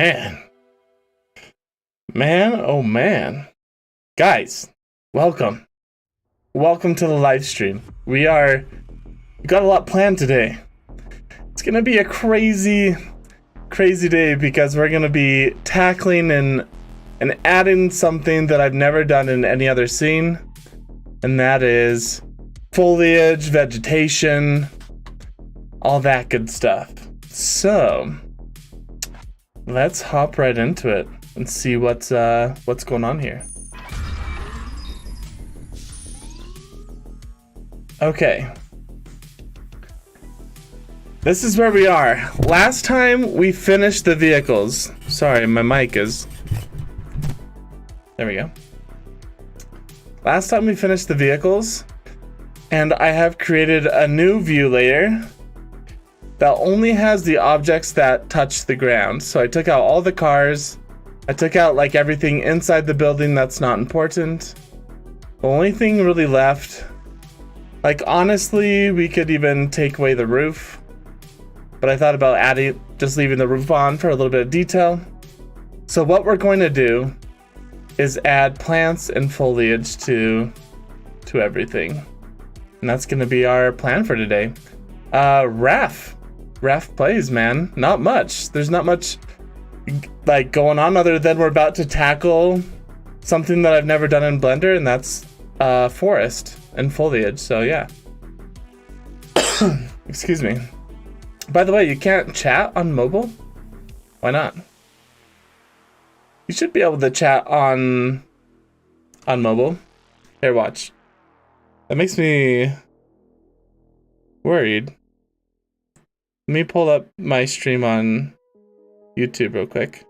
Man, oh man. Guys, welcome. Welcome to the live stream. We got a lot planned today. It's gonna be a crazy day because we're gonna be tackling and adding something that I've never done in any other scene, and that is foliage, vegetation, all that good stuff. So let's hop right into it and see what's going on here. Okay. This is where we are. Last time we finished the vehicles. Sorry, my mic is... There we go. Last time we finished the vehicles, and I have created a new view layer that only has the objects that touch the ground. So I took out all the cars. I took out like everything inside the building that's not important. The only thing really left, like honestly, we could even take away the roof. But I thought about just leaving the roof on for a little bit of detail. So what we're going to do is add plants and foliage to everything. And that's going to be our plan for today. Raph plays, man. Not much. There's not much like going on other than we're about to tackle something that I've never done in Blender, and that's forest and foliage. So yeah. Excuse me. By the way, you can't chat on mobile? Why not? You should be able to chat on mobile. Here, watch. That makes me worried. Let me pull up my stream on YouTube real quick.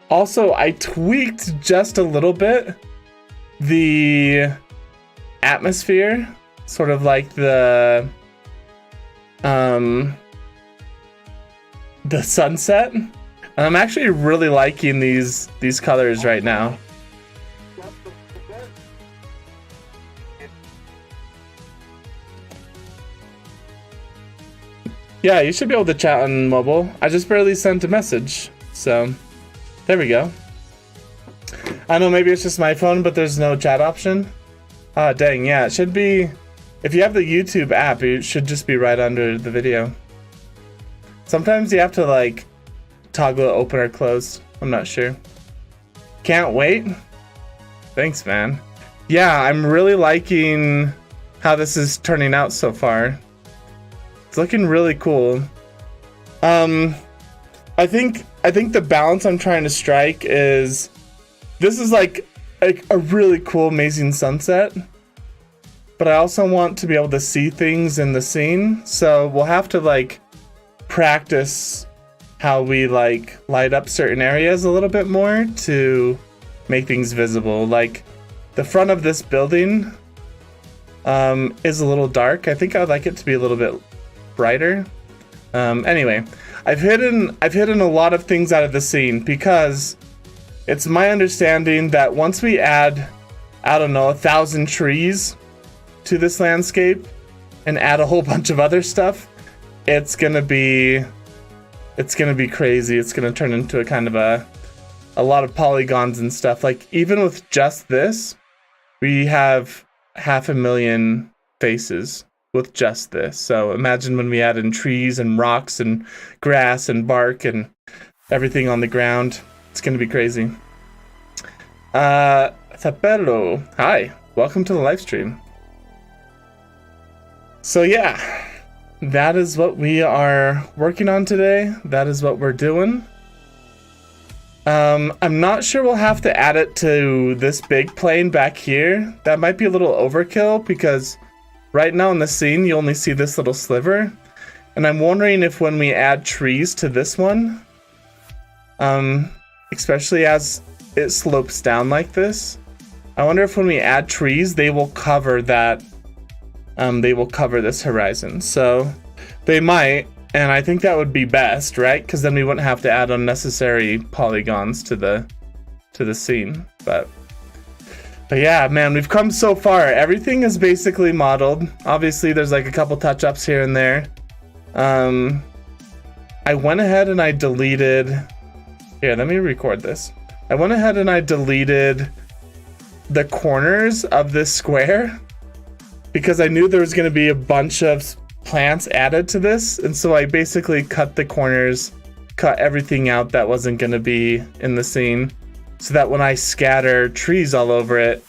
Also, I tweaked just a little bit the atmosphere, sort of like the sunset. And I'm actually really liking these colors right now. Yeah, you should be able to chat on mobile. I just barely sent a message, so there we go. I know maybe it's just my phone, but there's no chat option. Ah, dang, yeah, it should be. If you have the YouTube app, it should just be right under the video. Sometimes you have to like toggle it open or closed. I'm not sure. Can't wait. Thanks, man. Yeah, I'm really liking how this is turning out so far. It's looking really cool. I think the balance I'm trying to strike is this is like a really cool, amazing sunset. But I also want to be able to see things in the scene. So we'll have to like practice how we like light up certain areas a little bit more to make things visible. Like the front of this building is a little dark. I think I'd like it to be a little bit brighter. Anyway, I've hidden a lot of things out of the scene because it's my understanding that once we add, I don't know, 1,000 trees to this landscape and add a whole bunch of other stuff, it's gonna be crazy. It's gonna turn into a kind of a lot of polygons and stuff. Like even with just this, we have 500,000 faces with just this. So imagine when we add in trees and rocks and grass and bark and everything on the ground. It's gonna be crazy. Tapelo, hi, welcome to the live stream. So yeah, that is what we are working on today. That is what we're doing. I'm not sure we'll have to add it to this big plane back here. That might be a little overkill because right now in the scene you only see this little sliver. And I'm wondering if when we add trees to this one, especially as it slopes down like this, I wonder if when we add trees they will cover that. They will cover this horizon. So they might, and I think that would be best, right? Because then we wouldn't have to add unnecessary polygons to the scene. But yeah, man, we've come so far. Everything is basically modeled. Obviously, there's like a couple touch-ups here and there. I went ahead and I deleted... Here, let me record this. I went ahead and I deleted the corners of this square because I knew there was going to be a bunch of plants added to this, and so I basically cut the corners, cut everything out that wasn't going to be in the scene, so that when I scatter trees all over it,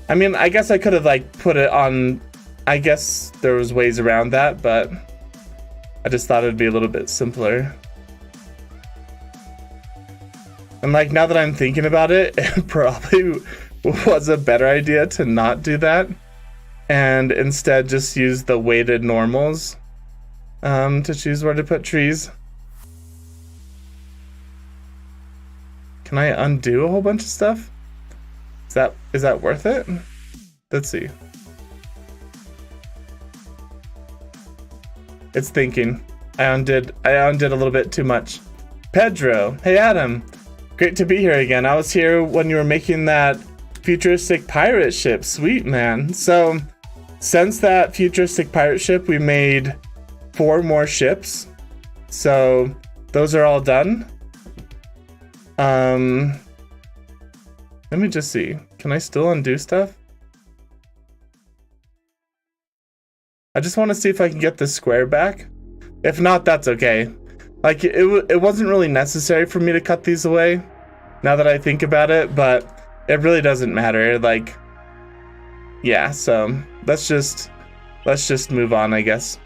I mean, I guess I could have like put it on, I guess there was ways around that, but I just thought it'd be a little bit simpler. And like, now that I'm thinking about it, it probably was a better idea to not do that and instead just use the weighted normals to choose where to put trees. Can I undo a whole bunch of stuff? Is that worth it? Let's see. It's thinking. I undid a little bit too much. Pedro, hey Adam. Great to be here again. I was here when you were making that futuristic pirate ship. Sweet, man. So, since that futuristic pirate ship, we made 4 more ships. So, those are all done. Let me just see. Can I still undo stuff? I just want to see if I can get the square back. If not, that's okay. Like, it wasn't really necessary for me to cut these away, now that I think about it, but it really doesn't matter. Like, yeah, so let's just move on, I guess.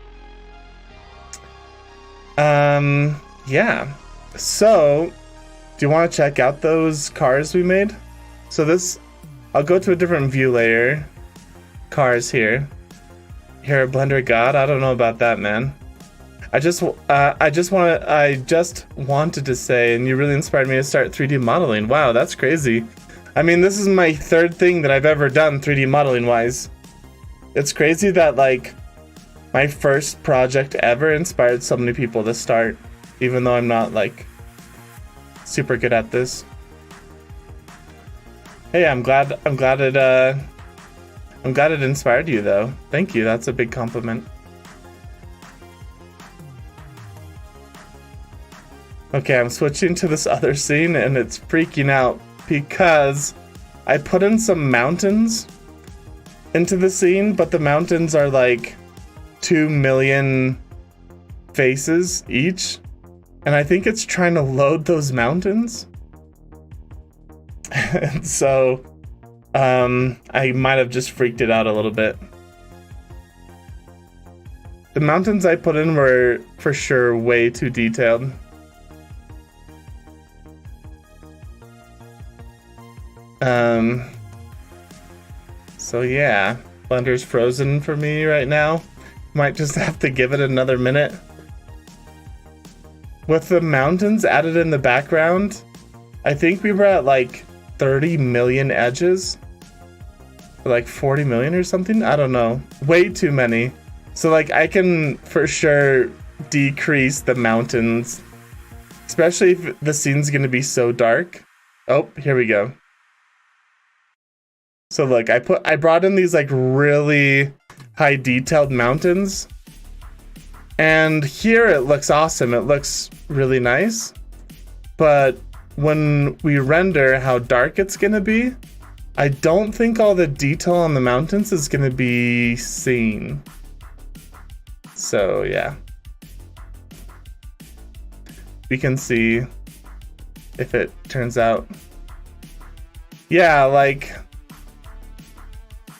Yeah. So, do you want to check out those cars we made? So I'll go to a different view layer. Cars here. Here, Blender God, I don't know about that, man. I just wanted to say, and you really inspired me to start 3D modeling. Wow, that's crazy. I mean, this is my 3rd thing that I've ever done 3D modeling wise. It's crazy that like my first project ever inspired so many people to start, even though I'm not like super good at this. Hey, I'm glad it inspired you though. Thank you. That's a big compliment. Okay, I'm switching to this other scene and it's freaking out because I put in some mountains into the scene, but the mountains are like 2 million faces each, and I think it's trying to load those mountains. And so I might have just freaked it out a little bit. The mountains I put in were for sure way too detailed. So yeah, Blender's frozen for me right now. Might just have to give it another minute. With the mountains added in the background, I think we were at like 30 million edges. Or like 40 million or something? I don't know. Way too many. So like I can for sure decrease the mountains, especially if the scene's gonna be so dark. Oh, here we go. So look, I brought in these like really high detailed mountains, and here it looks awesome. It looks really nice, but when we render how dark it's gonna be, I don't think all the detail on the mountains is gonna be seen. So yeah, we can see if it turns out. Yeah, like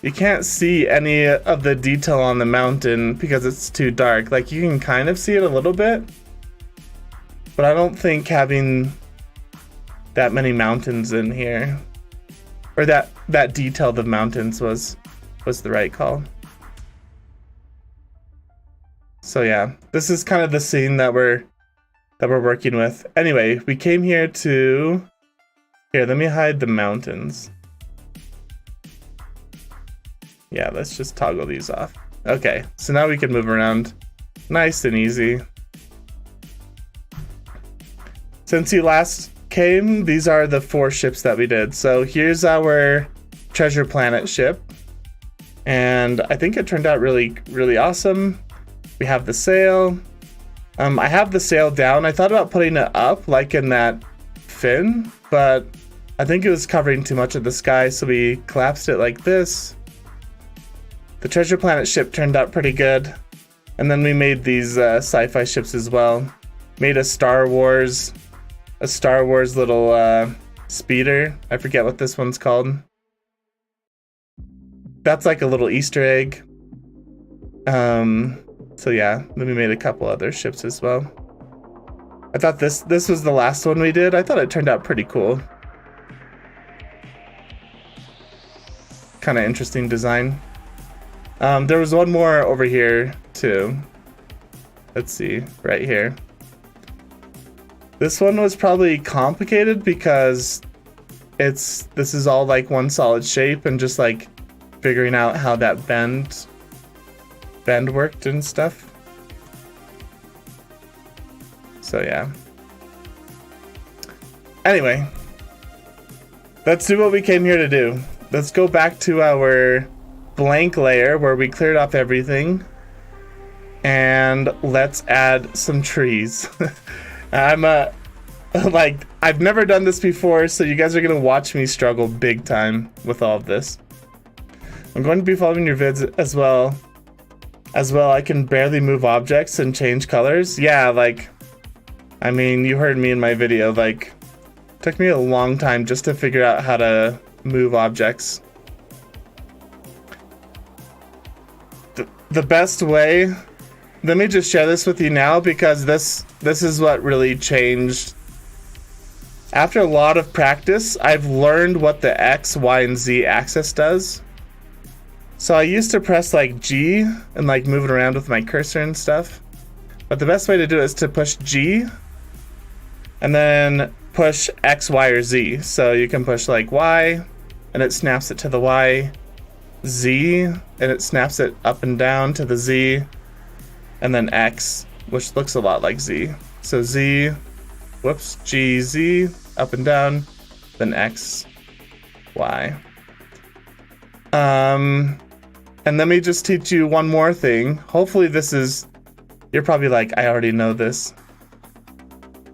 you can't see any of the detail on the mountain because it's too dark. Like you can kind of see it a little bit, but I don't think having that many mountains in here, or that detailed of mountains was the right call. So yeah, this is kind of the scene that we're working with. Anyway, we came here to... Here, let me hide the mountains. Yeah, let's just toggle these off. Okay, so now we can move around nice and easy. Since you last came, these are the 4 ships that we did. So here's our treasure planet ship. And I think it turned out really, really awesome. We have the sail. I have the sail down. I thought about putting it up like in that fin, but I think it was covering too much of the sky, so we collapsed it like this. The treasure planet ship turned out pretty good. And then we made these sci-fi ships as well. Made a Star Wars little speeder. I forget what this one's called. That's like a little Easter egg. So yeah, then we made a couple other ships as well. I thought this was the last one we did. I thought it turned out pretty cool. Kind of interesting design. There was one more over here too. Let's see, right here. This one was probably complicated because this is all like one solid shape, and just like figuring out how that bend worked and stuff. So yeah. Anyway, let's do what we came here to do. Let's go back to our blank layer where we cleared off everything, and let's add some trees. I'm like, I've never done this before, so you guys are gonna watch me struggle big time with all of this. I'm going to be following your vids as well. I can barely move objects and change colors. Yeah, like, I mean, you heard me in my video, like, it took me a long time just to figure out how to move objects. The best way, let me just share this with you now, because this is what really changed. After a lot of practice, I've learned what the X, Y, and Z axis does. So I used to press like G and like move it around with my cursor and stuff. But the best way to do it is to push G and then push X, Y, or Z. So you can push like Y and it snaps it to the Y, Z, and it snaps it up and down to the Z, and then X, which looks a lot like Z. So Z, whoops, G, Z, up and down, then X, Y. And let me just teach you one more thing. Hopefully you're probably like, I already know this.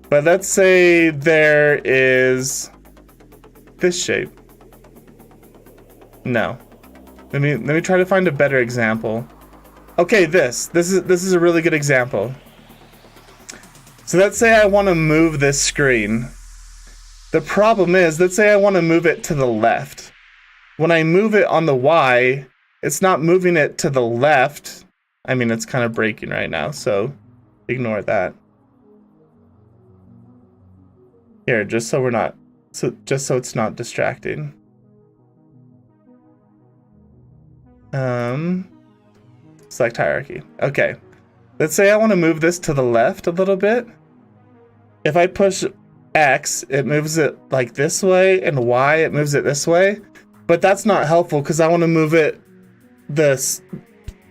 But let's say there is this shape. No. Let me try to find a better example. Okay, this is a really good example. So let's say I want to move this screen. The problem is, let's say I want to move it to the left. When I move it on the Y, it's not moving it to the left. I mean, it's kind of breaking right now, so ignore that. Here, just so it's not distracting. Select hierarchy. Okay. Let's say I want to move this to the left a little bit. If I push X, it moves it like this way, and Y, it moves it this way. But that's not helpful because I want to move it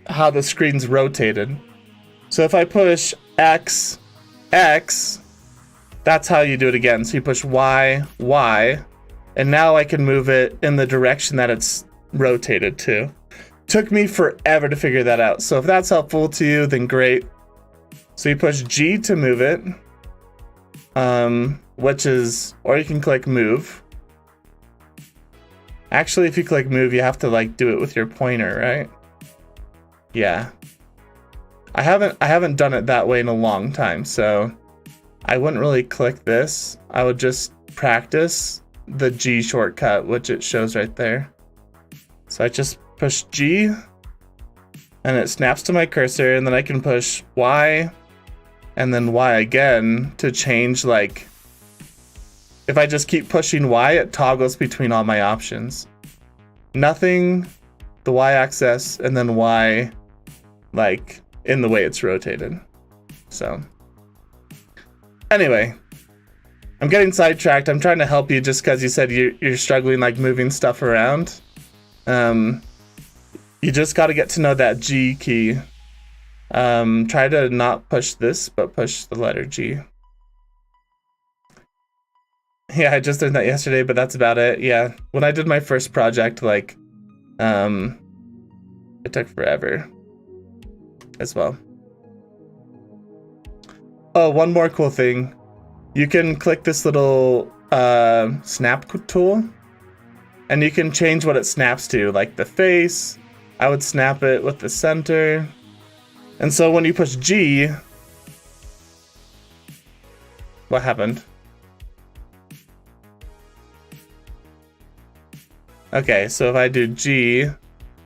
how the screen's rotated. So if I push X, X, that's how you do it again. So you push Y, Y, and now I can move it in the direction that it's rotated to. Took me forever to figure that out. So if that's helpful to you, then great. So you push G to move it, or you can click move. Actually, if you click move, you have to like do it with your pointer, right? Yeah. I haven't done it that way in a long time, so I wouldn't really click this. I would just practice the G shortcut, which it shows right there. So I just push G, and it snaps to my cursor, and then I can push Y, and then Y again to change, like, if I just keep pushing Y, it toggles between all my options. Nothing, the Y axis, and then Y, like, in the way it's rotated. So, anyway, I'm getting sidetracked. I'm trying to help you just because you said you're struggling, like, moving stuff around. You just got to get to know that G key. Try to not push this, but push the letter G. Yeah, I just learned that yesterday, but that's about it. Yeah, when I did my first project, like, it took forever as well. Oh, one more cool thing. You can click this little snap tool, and you can change what it snaps to, like the face. I would snap it with the center. And so when you push G, what happened? Okay, so if I do G,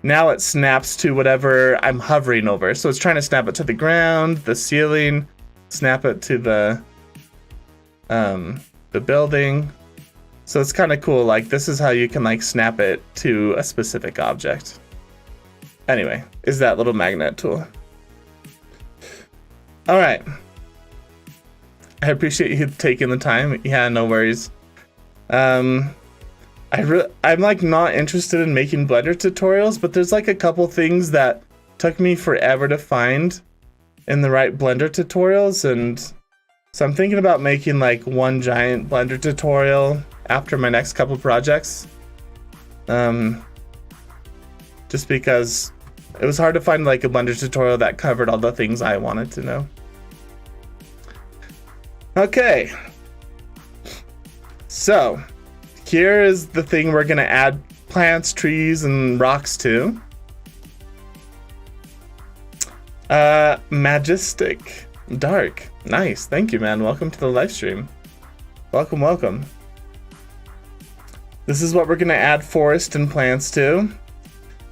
now it snaps to whatever I'm hovering over. So it's trying to snap it to the ground, the ceiling, snap it to the building. So it's kind of cool. Like, this is how you can like snap it to a specific object. Anyway, is that little magnet tool. All right. I appreciate you taking the time. Yeah, no worries. I'm like not interested in making Blender tutorials, but there's like a couple things that took me forever to find in the right Blender tutorials, and so I'm thinking about making like one giant Blender tutorial after my next couple projects. Just because it was hard to find like a Blender tutorial that covered all the things I wanted to know. Okay. So here is the thing we're gonna add plants, trees, and rocks to. Majestic Dark. Nice. Thank you, man. Welcome to the live stream. Welcome, welcome. This is what we're gonna add forest and plants to.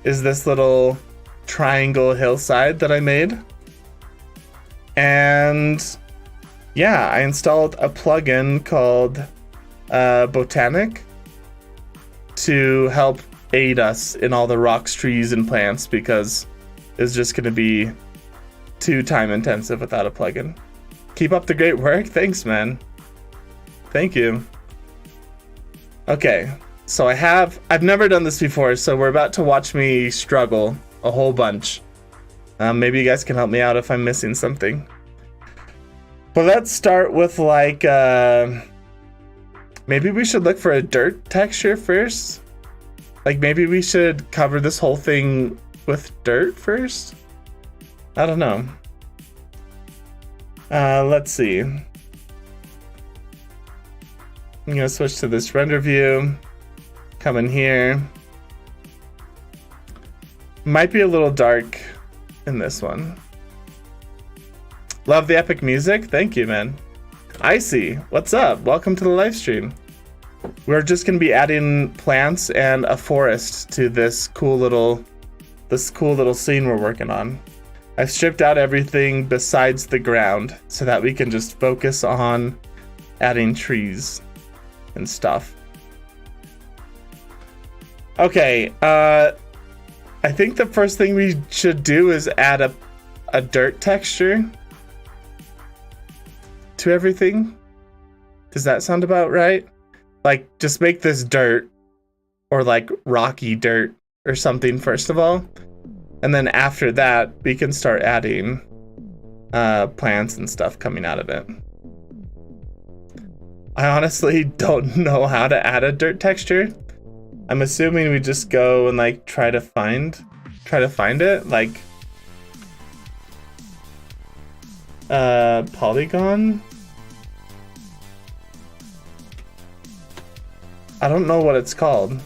Is this little triangle hillside that I made. And yeah, I installed a plugin called Botanic to help aid us in all the rocks, trees, and plants, because it's just going to be too time intensive without a plugin. Keep up the great work. Thanks, man. Thank you. Okay, so I've never done this before, so we're about to watch me struggle a whole bunch. Maybe you guys can help me out if I'm missing something. But let's start with like, maybe we should look for a dirt texture first. Like maybe we should cover this whole thing with dirt first. I don't know. Let's see. I'm gonna switch to this render view. Come in here. Might be a little dark in this one. Love the epic music. Thank you, man. Icy, what's up? Welcome to the live stream. We're just gonna be adding plants and a forest to this cool little scene we're working on. I've stripped out everything besides the ground so that we can just focus on adding trees and stuff. Okay, I think the first thing we should do is add a dirt texture to everything. Does that sound about right? Like, just make this dirt or like rocky dirt or something first of all. And then after that, we can start adding plants and stuff coming out of it. I honestly don't know how to add a dirt texture. I'm assuming we just go and like try to find it, like polygon. I don't know what it's called.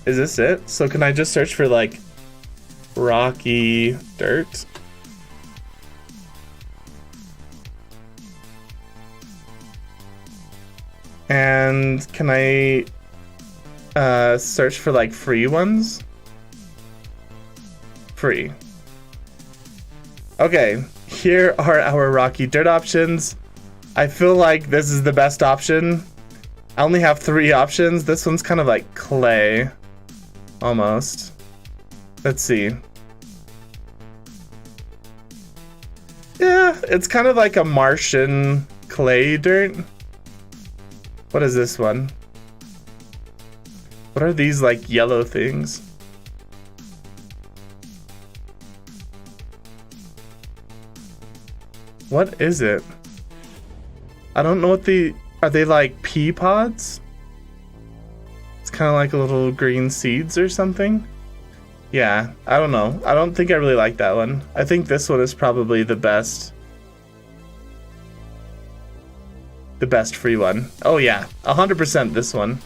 Is this it? So can I just search for like rocky dirt? And can I search for like free ones? Free. Okay, here are our rocky dirt options. I feel like this is the best option. I only have 3 options. This one's kind of like clay, almost. Let's see. Yeah, it's kind of like a Martian clay dirt. What is this one? What are these like yellow things? What is it? I don't know what Are they like pea pods? It's kind of like little green seeds or something. Yeah, I don't know. I don't think I really like that one. I think this one is probably the best. The best free one. Oh yeah, 100% this one.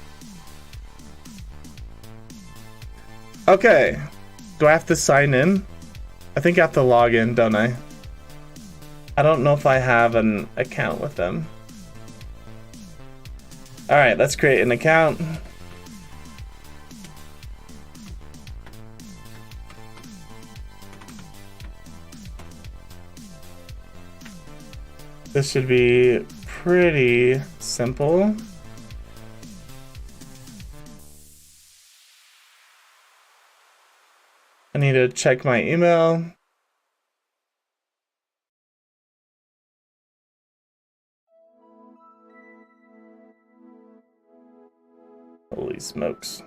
Okay. Do I have to sign in? I think I have to log in, don't I? I don't know if I have an account with them. Alright, let's create an account. This should be pretty simple. I need to check my email. Holy smokes.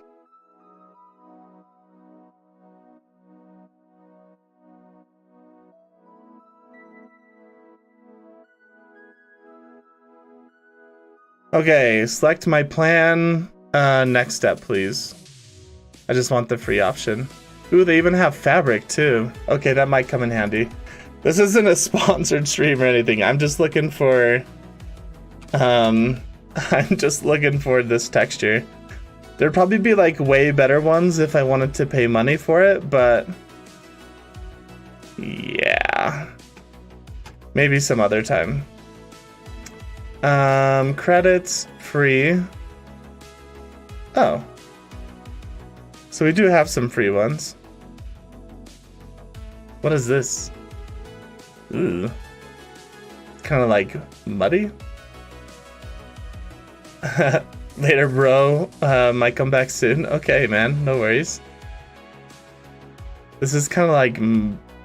Okay, select my plan. Next step, please. I just want the free option. Ooh, they even have fabric too. Okay, that might come in handy. This isn't a sponsored stream or anything. I'm just looking for I'm just looking for this texture. There'd probably be like way better ones if I wanted to pay money for it, but yeah. Maybe some other time. Credits free. Oh. So we do have some free ones. What is this? Ooh. Kind of like muddy. Later, bro. Might come back soon. Okay, man. No worries. This is kind of like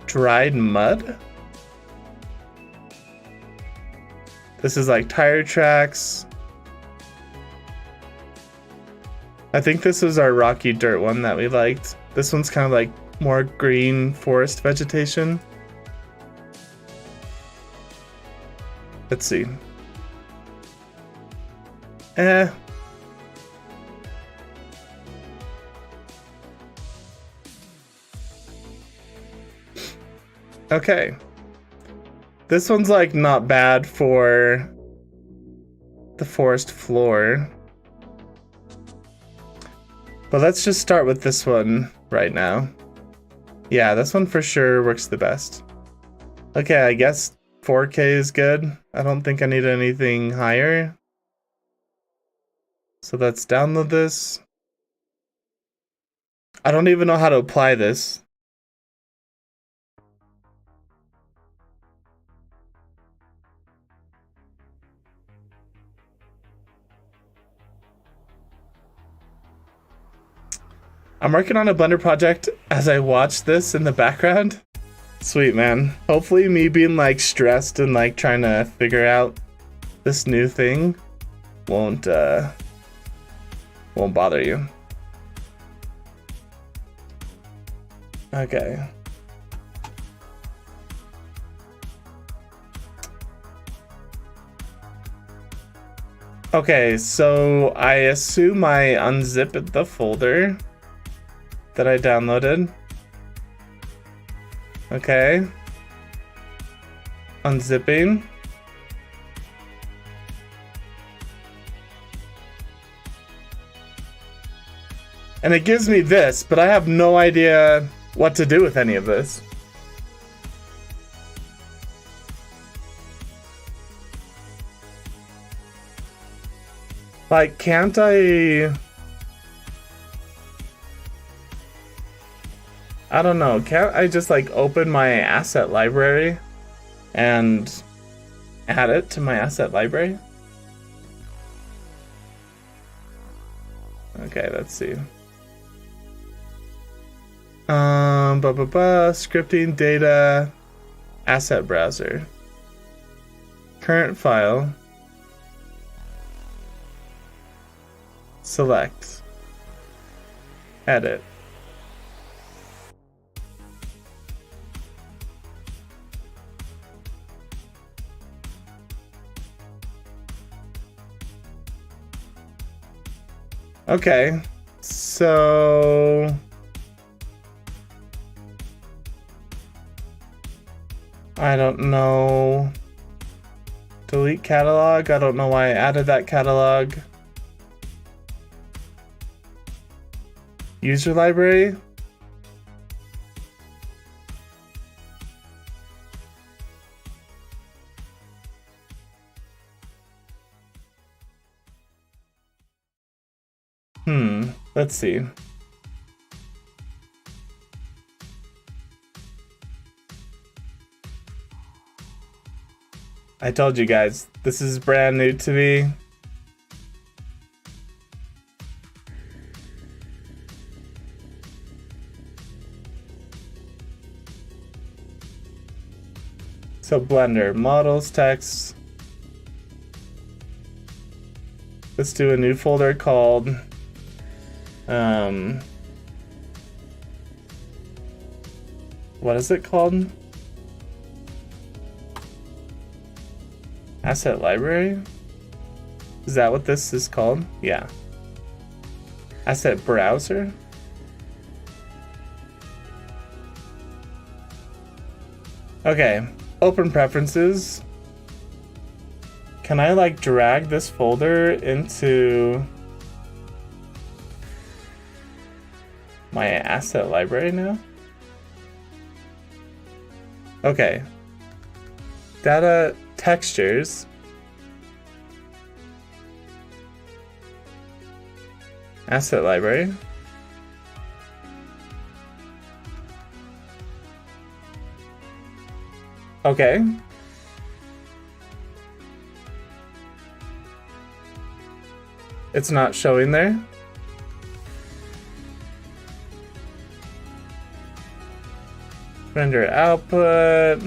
dried mud. This is like tire tracks. I think this was our rocky dirt one that we liked. This one's kind of like more green forest vegetation. Let's see. Okay. This one's like not bad for the forest floor. But let's just start with this one right now. Yeah, this one for sure works the best. Okay, I guess 4K is good. I don't think I need anything higher. So let's download this. I don't even know how to apply this. I'm working on a Blender project as I watch this in the background. Sweet, man. Hopefully me being like stressed and like trying to figure out this new thing won't bother you. Okay. Okay, so I assume I unzip the folder that I downloaded. Okay. Unzipping. And it gives me this, but I have no idea what to do with any of this. Like, can't I don't know, can't I just like open my asset library and add it to my asset library? Okay, let's see. Scripting data, asset browser, current file, select, edit. Okay, so I don't know. Delete catalog. I don't know why I added that catalog. User library. Let's see. I told you guys, this is brand new to me. So Blender, models, text. Let's do a new folder called what is it called? Asset library? Is that what this is called? Yeah. Asset browser? Okay, open preferences. Can I like drag this folder into my asset library now? Okay. Data textures. Asset library. Okay. It's not showing there. Render output.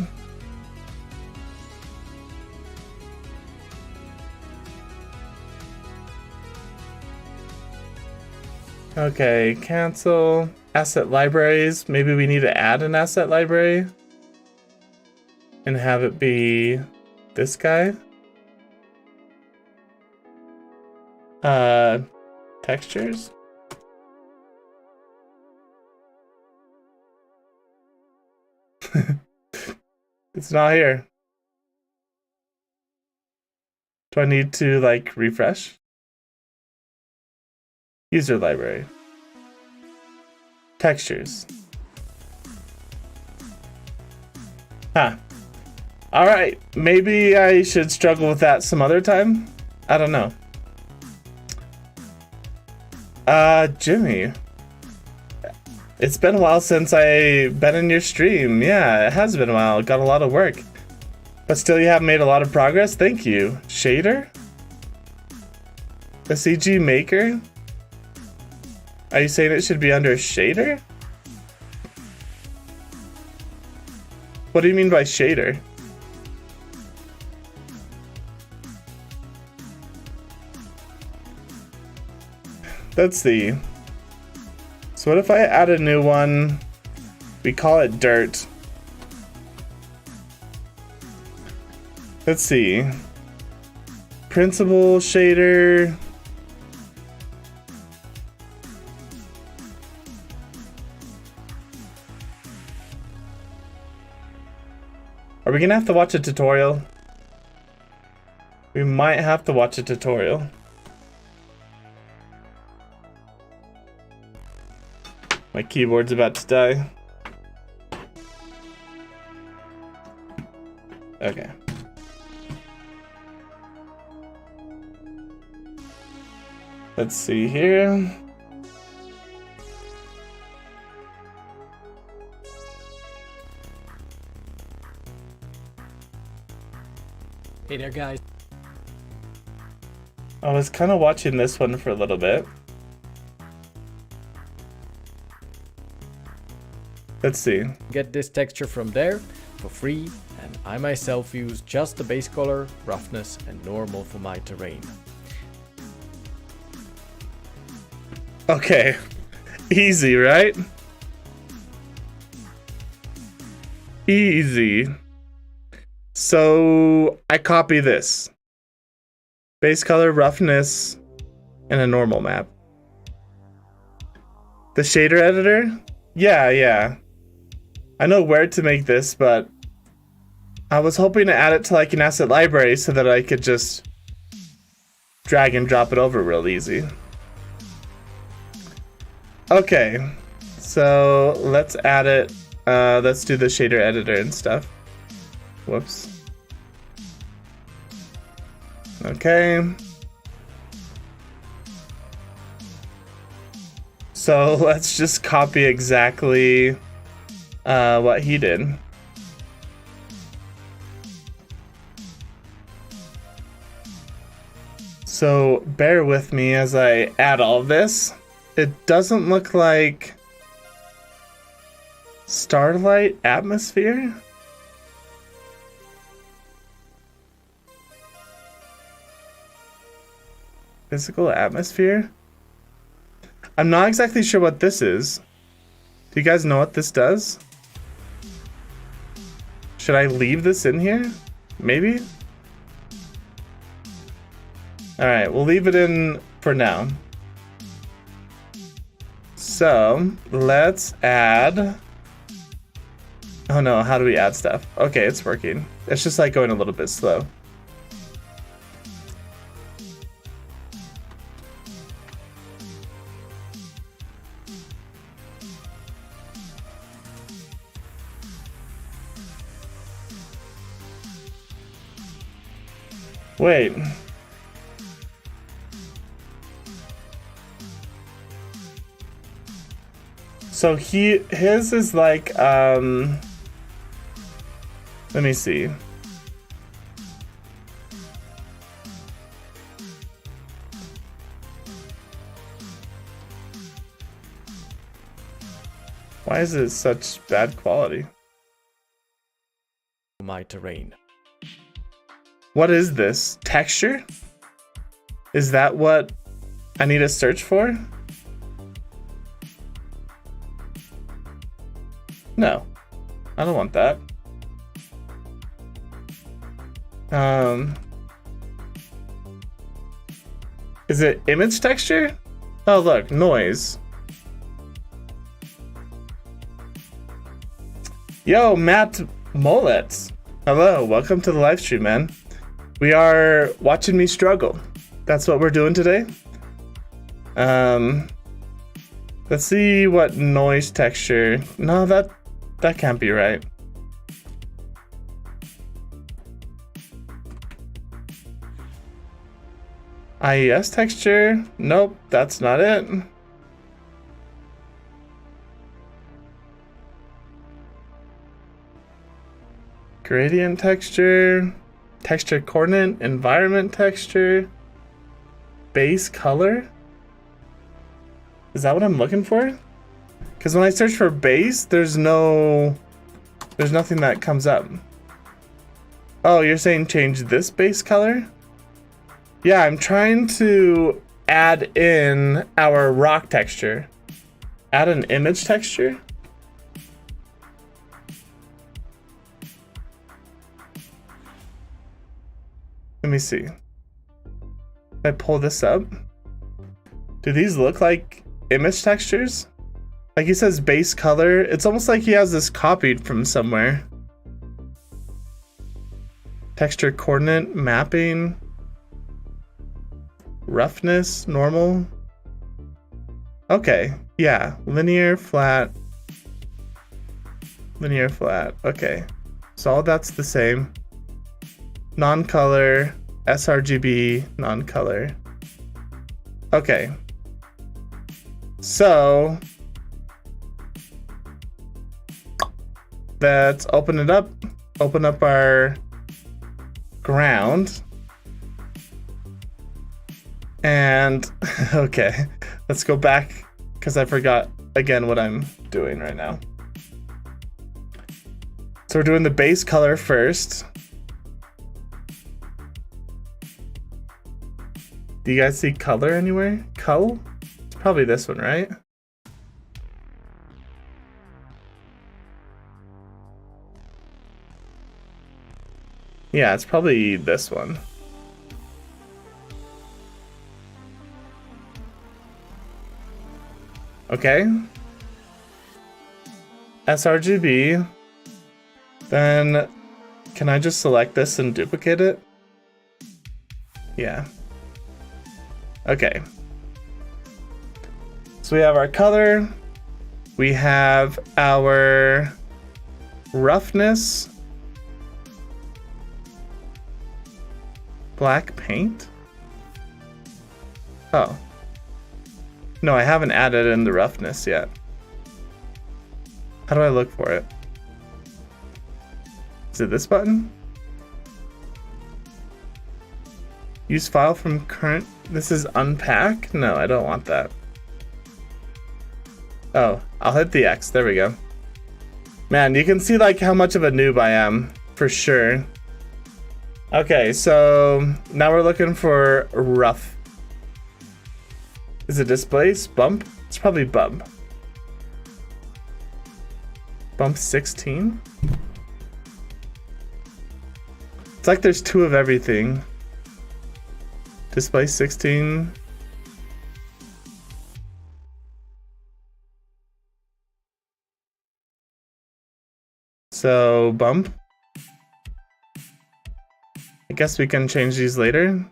Okay, cancel. Asset libraries. Maybe we need to add an asset library and have it be this guy. Textures. It's not here. Do I need to like refresh? User library. Textures. Huh. Alright, maybe I should struggle with that some other time? I don't know. Jimmy. It's been a while since I've been in your stream. Yeah, it has been a while. Got a lot of work. But still, you have made a lot of progress. Thank you. Shader? The CG Maker? Are you saying it should be under shader? What do you mean by shader? Let's see. So what if I add a new one? We call it dirt. Let's see. Principal shader. Are we gonna have to watch a tutorial? We might have to watch a tutorial. My keyboard's about to die. Okay. Let's see here. Hey there, guys. I was kind of watching this one for a little bit. Let's see. Get this texture from there for free, and I myself use just the base color, roughness, and normal for my terrain. Okay. Easy, right? Easy. So I copy this. Base color, roughness, and a normal map. The shader editor? Yeah. I know where to make this, but I was hoping to add it to like an asset library so that I could just drag and drop it over real easy. Okay, so let's add it. Let's do the shader editor and stuff. Whoops. Okay. So let's just copy exactly what he did. So bear with me as I add all of this. It doesn't look like starlight atmosphere. Physical atmosphere. I'm not exactly sure what this is. Do you guys know what this does? Should I leave this in here? Maybe? Alright, we'll leave it in for now. So, let's add... Oh no, how do we add stuff? Okay, it's working. It's just like going a little bit slow. Wait. So his is like, let me see. Why is it such bad quality? My terrain. What is this? Texture? Is that what I need to search for? No, I don't want that. Is it image texture? Oh look, noise. Yo, Matt Mullets. Hello, welcome to the live stream, man. We are watching me struggle. That's what we're doing today. Let's see what noise texture. No, that can't be right. IES texture? Nope, that's not it. Gradient texture. Texture coordinate, environment texture, base color. Is that what I'm looking for? Because when I search for base, there's nothing that comes up. Oh, you're saying change this base color? Yeah, I'm trying to add in our rock texture. Add an image texture. Let me see. If I pull this up, do these look like image textures? Like he says base color. It's almost like he has this copied from somewhere. Texture coordinate, mapping, roughness, normal. Okay, yeah, linear, flat. Linear, flat, okay. So all that's the same. Non-color, sRGB, non-color. Okay. So let's open it up. Open up our ground. And okay, let's go back because I forgot again what I'm doing right now. So we're doing the base color first. Do you guys see color anywhere? Cull? It's probably this one, right? Yeah, it's probably this one. Okay. sRGB. Then can I just select this and duplicate it? Yeah. Okay. So we have our color. We have our roughness. Black paint? Oh. No, I haven't added in the roughness yet. How do I look for it? Is it this button? Use file from current. This is unpack? No, I don't want that. Oh, I'll hit the X. There we go. Man, you can see like how much of a noob I am, for sure. Okay, so now we're looking for rough. Is it displace? Bump? It's probably bump. Bump 16? It's like there's two of everything. Display 16. So bump. I guess we can change these later.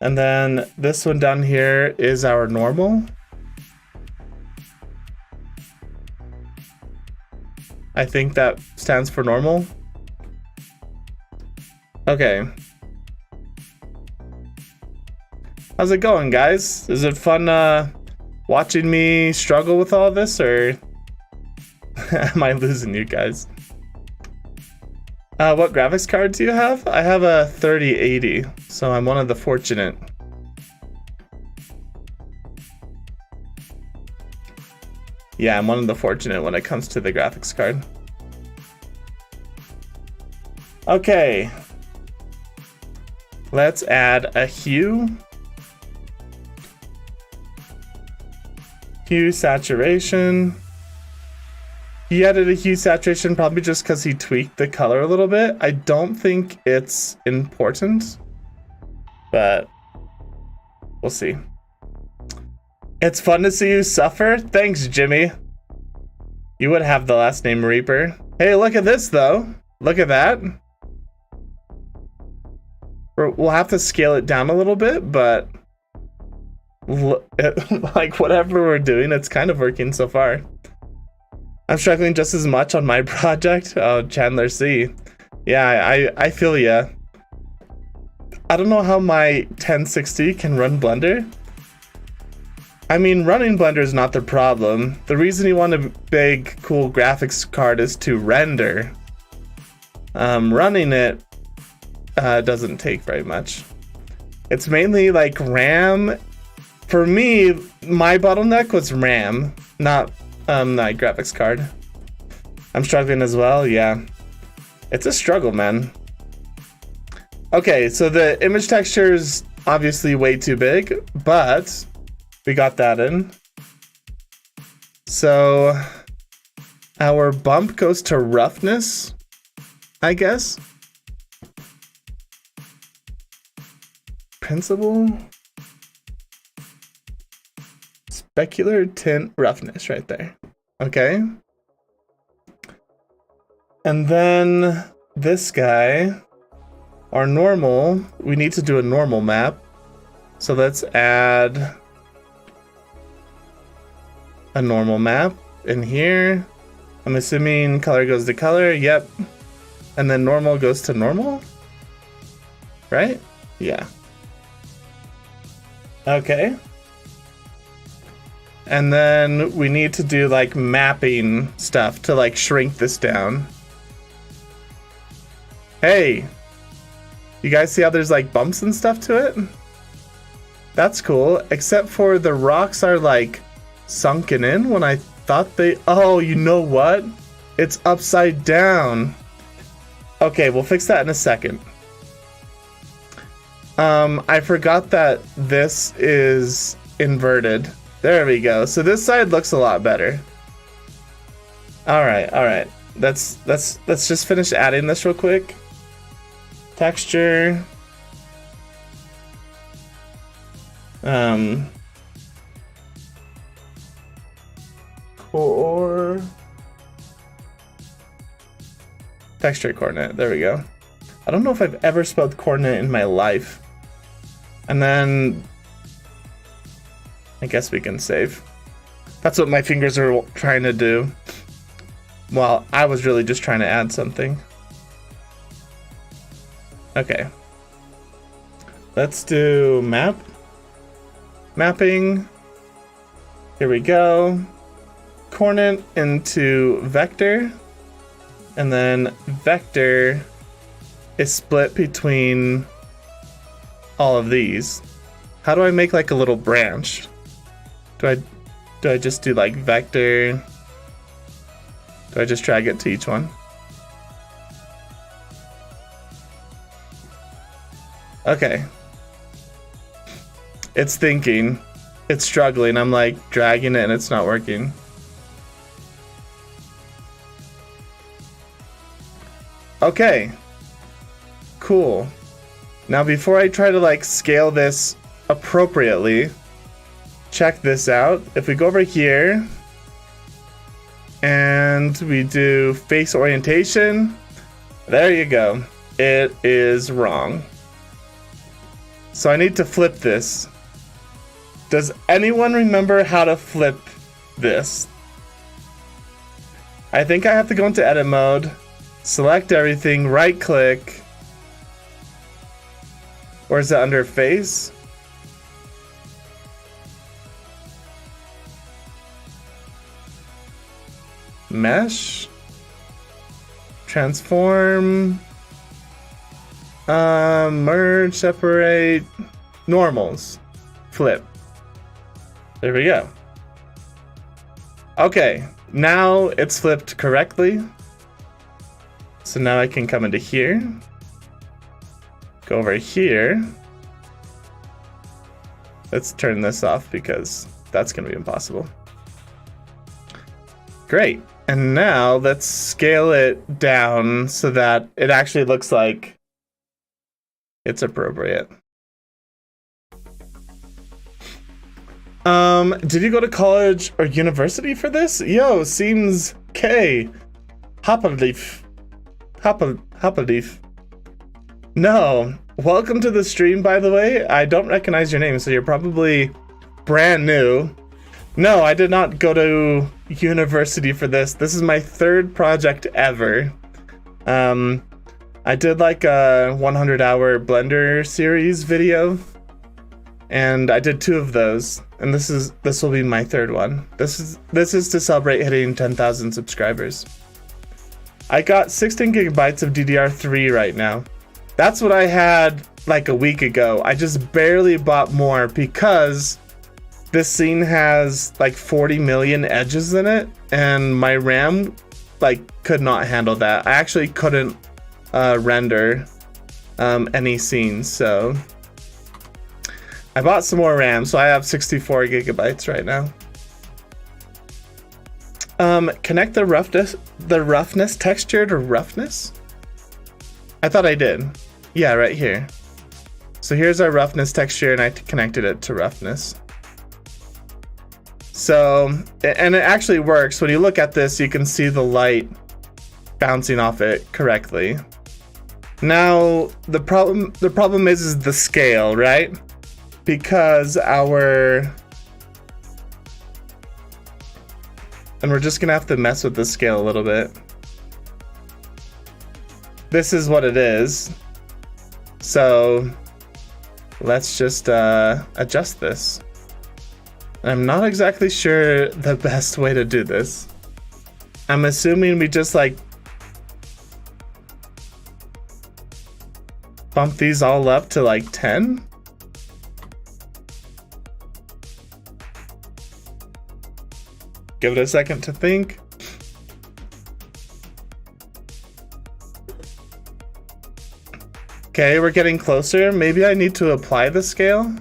And then this one down here is our normal. I think that stands for normal. Okay. How's it going, guys? Is it fun watching me struggle with all this, or am I losing you guys? What graphics card do you have? I have a 3080, so I'm one of the fortunate. Yeah, I'm one of the fortunate when it comes to the graphics card. Okay. Let's add a hue. Hue saturation. He added a hue saturation probably just because he tweaked the color a little bit. I don't think it's important, but we'll see. It's fun to see you suffer. Thanks, Jimmy. You would have the last name Reaper. Hey, look at this though. Look at that. We'll have to scale it down a little bit, but like whatever we're doing, it's kind of working so far. I'm struggling just as much on my project. Oh, Chandler C. Yeah, I feel ya. I don't know how my 1060 can run Blender. I mean, running Blender is not the problem. The reason you want a big, cool graphics card is to render. Running it doesn't take very much. It's mainly like RAM. For me, my bottleneck was RAM, not the graphics card. I'm struggling as well, yeah. It's a struggle, man. Okay, so the image texture is obviously way too big, but we got that in. So our bump goes to roughness, I guess. Principle. Specular tint roughness right there. Okay. And then this guy, our normal, we need to do a normal map. So let's add a normal map in here. I'm assuming color goes to color. Yep. And then normal goes to normal. Right? Yeah. Okay. And then we need to do like mapping stuff to like shrink this down. Hey, you guys see how there's like bumps and stuff to it? That's cool, except for the rocks are like sunken in when I thought they, oh, you know what? It's upside down. Okay, we'll fix that in a second. I forgot that this is inverted. There we go. So this side looks a lot better. All right. Let's just finish adding this real quick. Texture. or texture coordinate. There we go. I don't know if I've ever spelled coordinate in my life. And then I guess we can save. That's what my fingers are trying to do. Well, I was really just trying to add something. Okay. Let's do map. Mapping. Here we go. Coordinate into vector. And then vector is split between all of these. How do I make like a little branch? Do I just do like vector? Do I just drag it to each one? Okay. It's thinking. It's struggling. I'm like dragging it and it's not working. Okay. Cool. Now before I try to like scale this appropriately, check this out. If we go over here and we do face orientation, there you go. It is wrong. So I need to flip this. Does anyone remember how to flip this? I think I have to go into edit mode, select everything, right click. Or is it under face? Mesh? Transform? Merge, separate, normals, flip. There we go. Okay, now it's flipped correctly. So now I can come into here. Go over here. Let's turn this off because that's going to be impossible. Great. And now let's scale it down so that it actually looks like it's appropriate. Did you go to college or university for this? Yo, seems K. Hopperleaf. Hopperleaf. No. Welcome to the stream, by the way. I don't recognize your name, so you're probably brand new. No, I did not go to university for this. This is my third project ever. I did like a 100-hour Blender series video, and I did 2 of those, and this will be my third one. This is to celebrate hitting 10,000 subscribers. I got 16 gigabytes of DDR3 right now. That's what I had like a week ago. I just barely bought more because this scene has like 40 million edges in it, and my RAM like could not handle that. I actually couldn't render any scenes, so I bought some more RAM, so I have 64 gigabytes right now. Connect the roughness texture to roughness? I thought I did. Yeah, right here. So here's our roughness texture, and I connected it to roughness. So, and it actually works. When you look at this, you can see the light bouncing off it correctly. Now, the problem is the scale, right? Because and we're just gonna have to mess with the scale a little bit. This is what it is. So let's just adjust this. I'm not exactly sure the best way to do this. I'm assuming we just like bump these all up to like 10. Give it a second to think. Okay, we're getting closer. Maybe I need to apply the scale.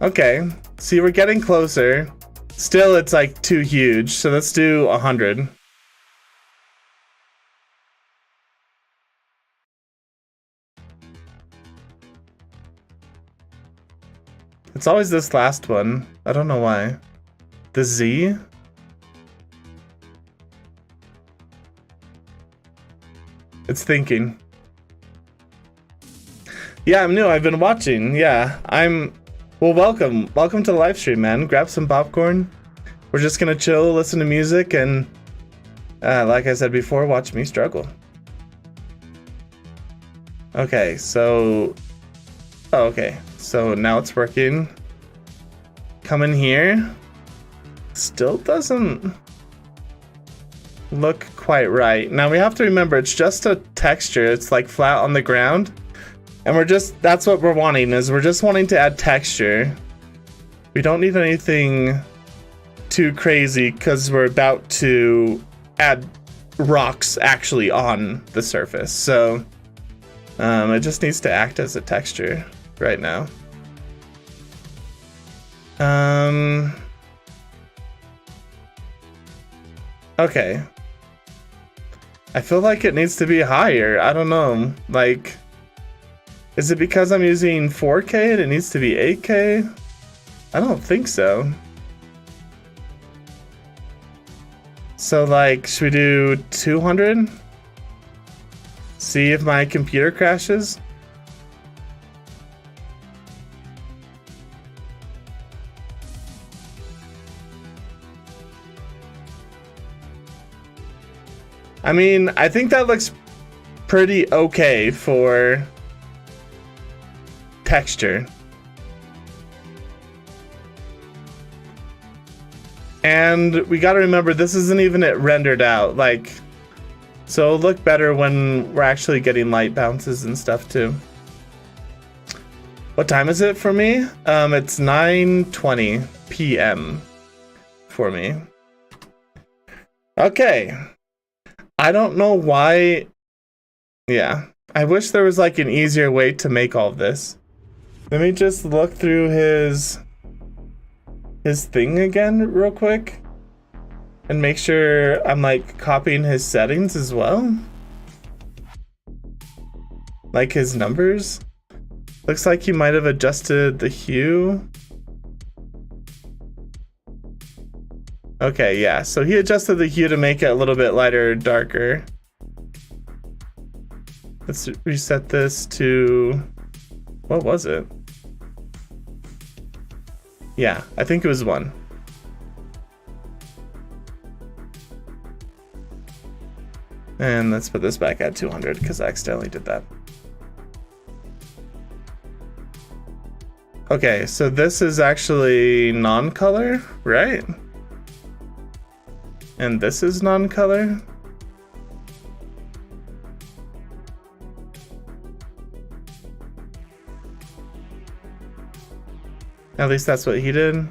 Okay, see, we're getting closer. Still, it's like too huge, so let's do 100. It's always this last one. I don't know why. The Z? It's thinking. Yeah, I'm new. I've been watching. Yeah, well, welcome. Welcome to the live stream, man. Grab some popcorn. We're just gonna chill, listen to music, and like I said before, watch me struggle. Okay, so... Oh, okay. So now it's working. Come in here. Still doesn't look quite right. Now we have to remember, it's just a texture. It's like flat on the ground. And that's what we're wanting, is we're just wanting to add texture. We don't need anything too crazy because we're about to add rocks actually on the surface. So it just needs to act as a texture right now. Okay. I feel like it needs to be higher. I don't know. Like, is it because I'm using 4K and it needs to be 8K? I don't think so. So, like, should we do 200? See if my computer crashes? I mean, I think that looks pretty okay for texture. And we gotta remember, this isn't even it rendered out, like, so it'll look better when we're actually getting light bounces and stuff too. What time is it for me? It's 9:20 p.m. for me. Okay. I don't know why. Yeah. I wish there was like an easier way to make all of this. Let me just look through his thing again real quick and make sure I'm like copying his settings as well. Like his numbers. Looks like he might have adjusted the hue. Okay, yeah, so he adjusted the hue to make it a little bit lighter or darker. Let's reset this to, what was it? Yeah, I think it was 1. And let's put this back at 200 because I accidentally did that. Okay, so this is actually non-color, right? And this is non-color. At least that's what he did.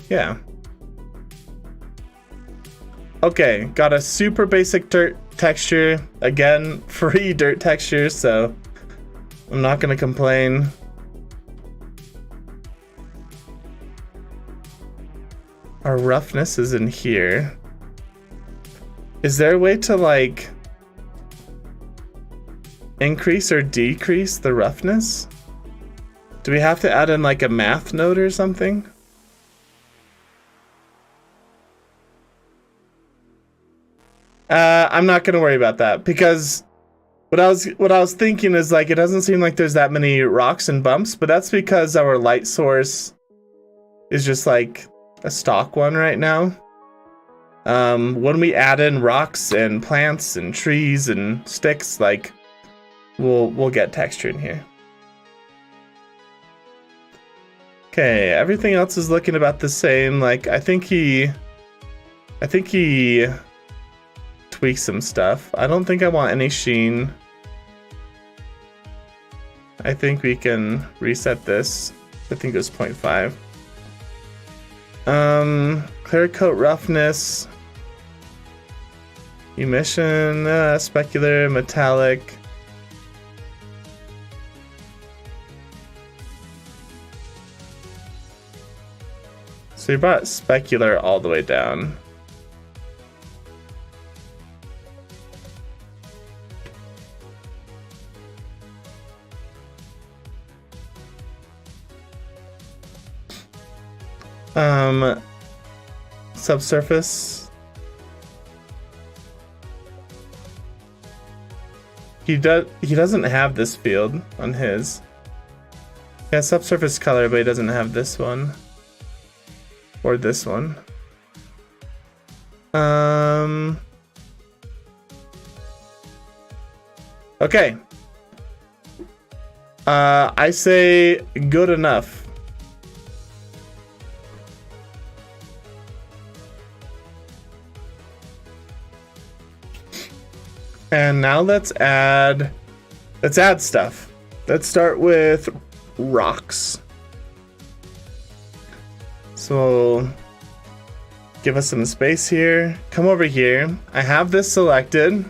Yeah. Okay, got a super basic dirt texture. Again, free dirt texture, so I'm not gonna complain. Our roughness is in here. Is there a way to like increase or decrease the roughness? Do we have to add in like a math node or something? I'm not gonna worry about that because what I was thinking is like it doesn't seem like there's that many rocks and bumps, but that's because our light source is just like a stock one right now. When we add in rocks and plants and trees and sticks, like we'll get texture in here. Okay, everything else is looking about the same. Like I think he tweaked some stuff. I don't think I want any sheen. I think we can reset this. I think it was 0.5. Clear coat roughness, emission, specular, metallic. So we brought specular all the way down. Subsurface. He doesn't have this field on his. He has subsurface color, but he doesn't have this one. Or this one. Okay. I say good enough. And now let's add stuff. Let's start with rocks. So give us some space here. Come over here. I have this selected.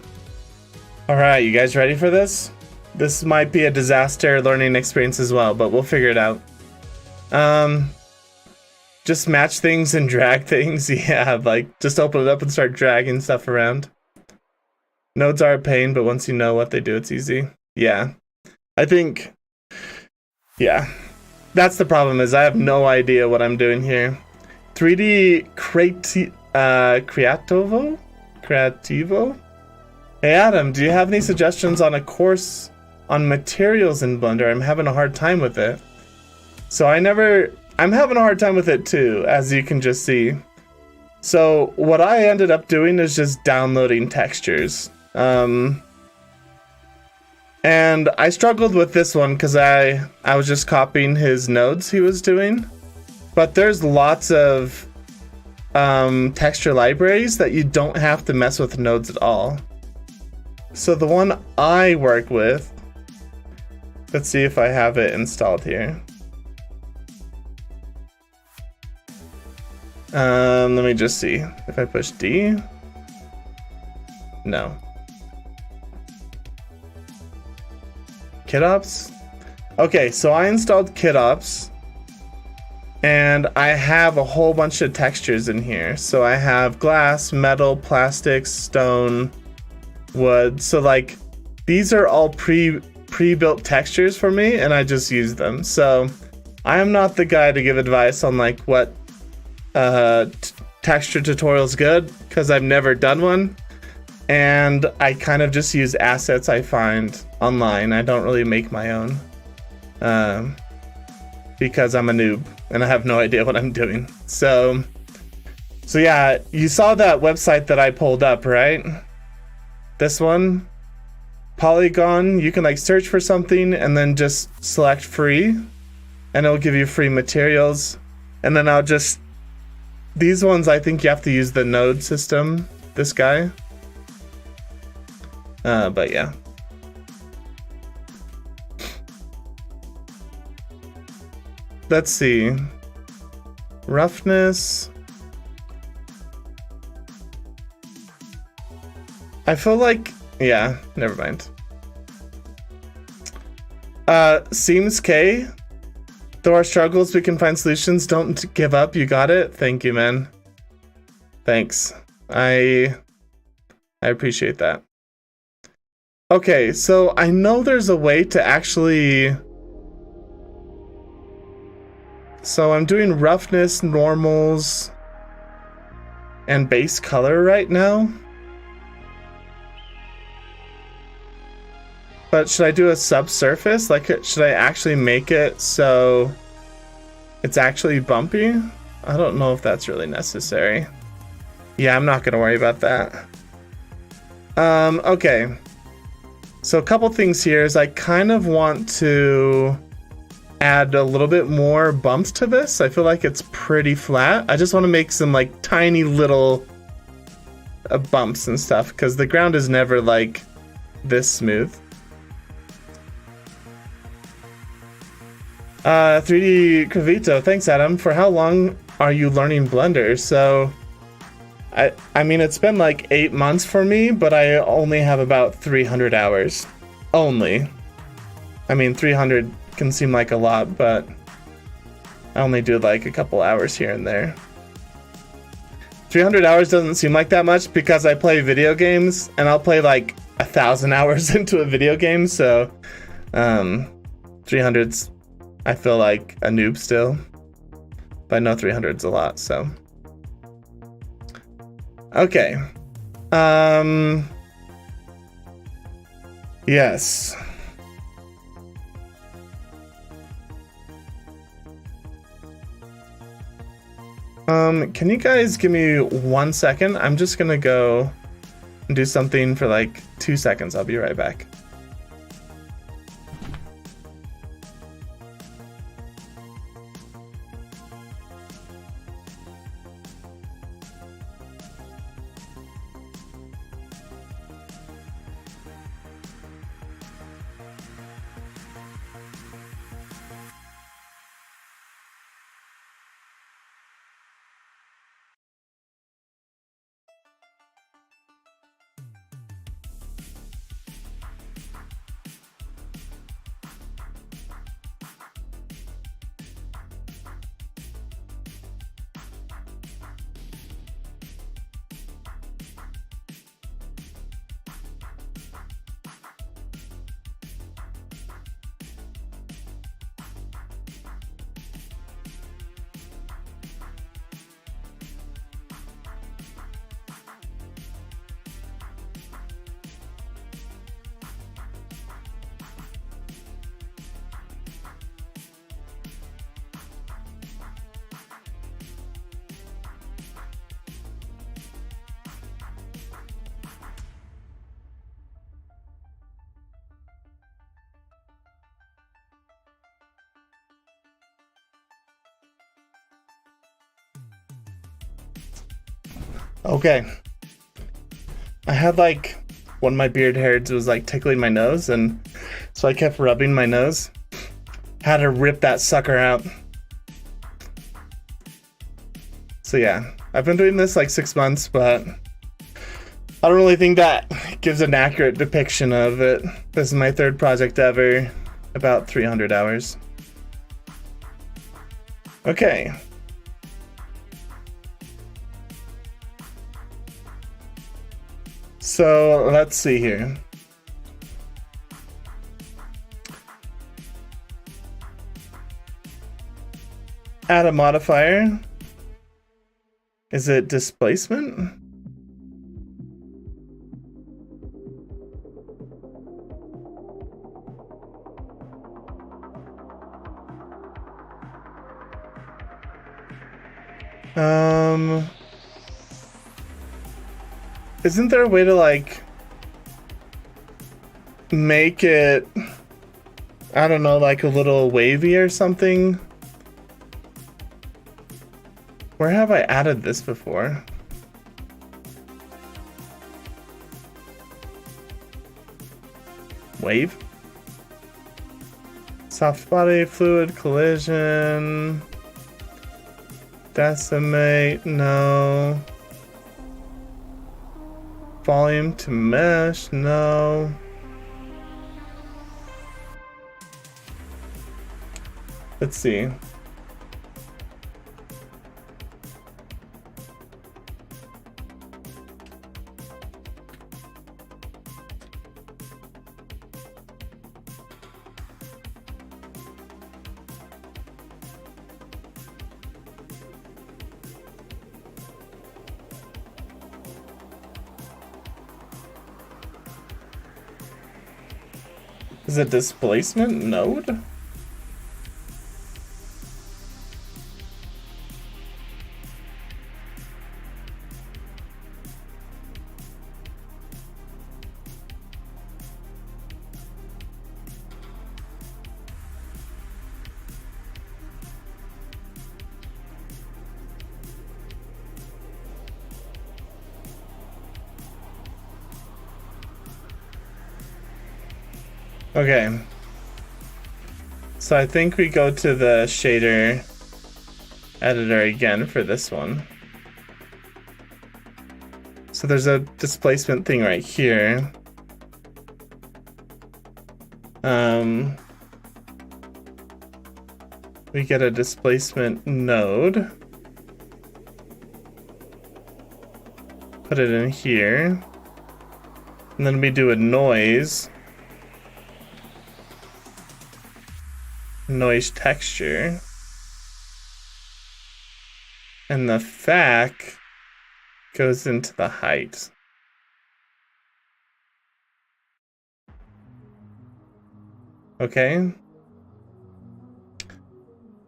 All right, you guys ready for this? This might be a disaster learning experience as well, but we'll figure it out. Just match things and drag things. Yeah, like just open it up and start dragging stuff around. Nodes are a pain, but once you know what they do, it's easy. Yeah. I think, yeah. That's the problem, is I have no idea what I'm doing here. 3D Creativo? Hey Adam, do you have any suggestions on a course on materials in Blender? I'm having a hard time with it. So I'm having a hard time with it too, as you can just see. So what I ended up doing is just downloading textures. And I struggled with this one because I was just copying his nodes he was doing. But there's lots of texture libraries that you don't have to mess with nodes at all. So the one I work with, let's see if I have it installed here. Let me just see if I push D. No. KitOps? Okay, so I installed KitOps. And I have a whole bunch of textures in here. So I have glass, metal, plastics, stone, wood. So like these are all pre-built textures for me, and I just use them. So I am not the guy to give advice on like what texture tutorial is good, because I've never done one. And I kind of just use assets I find online. I don't really make my own. Because I'm a noob and I have no idea what I'm doing. So yeah, you saw that website that I pulled up, right? This one, Polygon. You can like search for something and then just select free, and it'll give you free materials. And then these ones, I think you have to use the node system. This guy. But yeah. Let's see. Roughness. I feel like, yeah, never mind. Seems K. Though our struggles, we can find solutions. Don't give up. You got it. Thank you, man. Thanks. I appreciate that. Okay, so I know there's a way to actually... So I'm doing roughness, normals, and base color right now. But should I do a subsurface? Like, should I actually make it so it's actually bumpy? I don't know if that's really necessary. Yeah, I'm not gonna worry about that. Okay. So a couple things here is I kind of want to add a little bit more bumps to this. I feel like it's pretty flat. I just want to make some like tiny little bumps and stuff, because the ground is never like this smooth. 3D Cravito, thanks Adam. For how long are you learning Blender? So I mean, it's been like 8 months for me, but I only have about 300 hours. Only. I mean, 300 can seem like a lot, but I only do like a couple hours here and there. 300 hours doesn't seem like that much because I play video games, and I'll play like 1,000 hours into a video game, so 300's, I feel like, a noob still. But I know 300's a lot, so. Okay. Yes. Can you guys give me 1 second? I'm just gonna go and do something for like 2 seconds. I'll be right back. Okay. I had like one of my beard hairs was like tickling my nose, and so I kept rubbing my nose. Had to rip that sucker out. So yeah, I've been doing this like 6 months, but I don't really think that gives an accurate depiction of it. This is my 3rd project ever, about 300 hours. Okay. So let's see here. Add a modifier. Is it displacement? Isn't there a way to like make it, I don't know, like a little wavy or something? Where have I added this before? Wave? Soft body, fluid collision. Decimate, no. Volume to mesh, no. Let's see. Is it displacement node? Okay. So I think we go to the shader editor again for this one. So there's a displacement thing right here. We get a displacement node. Put it in here. And then we do a noise. Noise texture. And the fac goes into the height. Okay.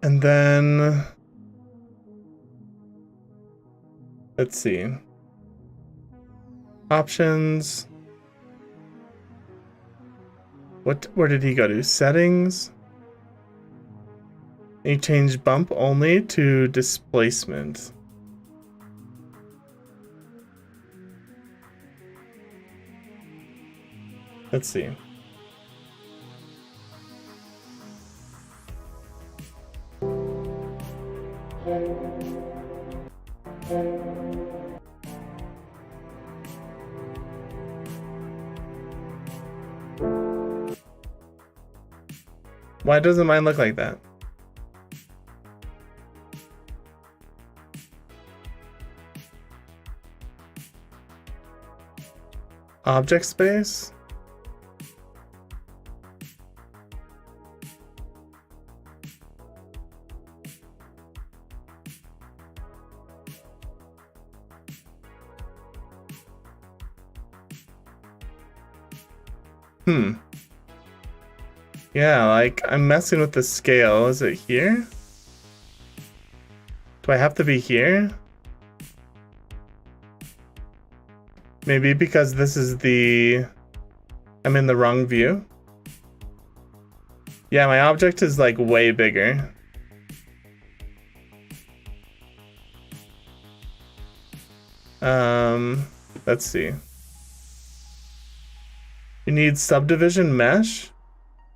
And then let's see. Options. Where did he go to? Settings. He changed bump only to displacement. Let's see. Why doesn't mine look like that? Object space? Yeah, like, I'm messing with the scale. Is it here? Do I have to be here? Maybe because this is the... I'm in the wrong view? Yeah, my object is, like, way bigger. Let's see. You need subdivision mesh?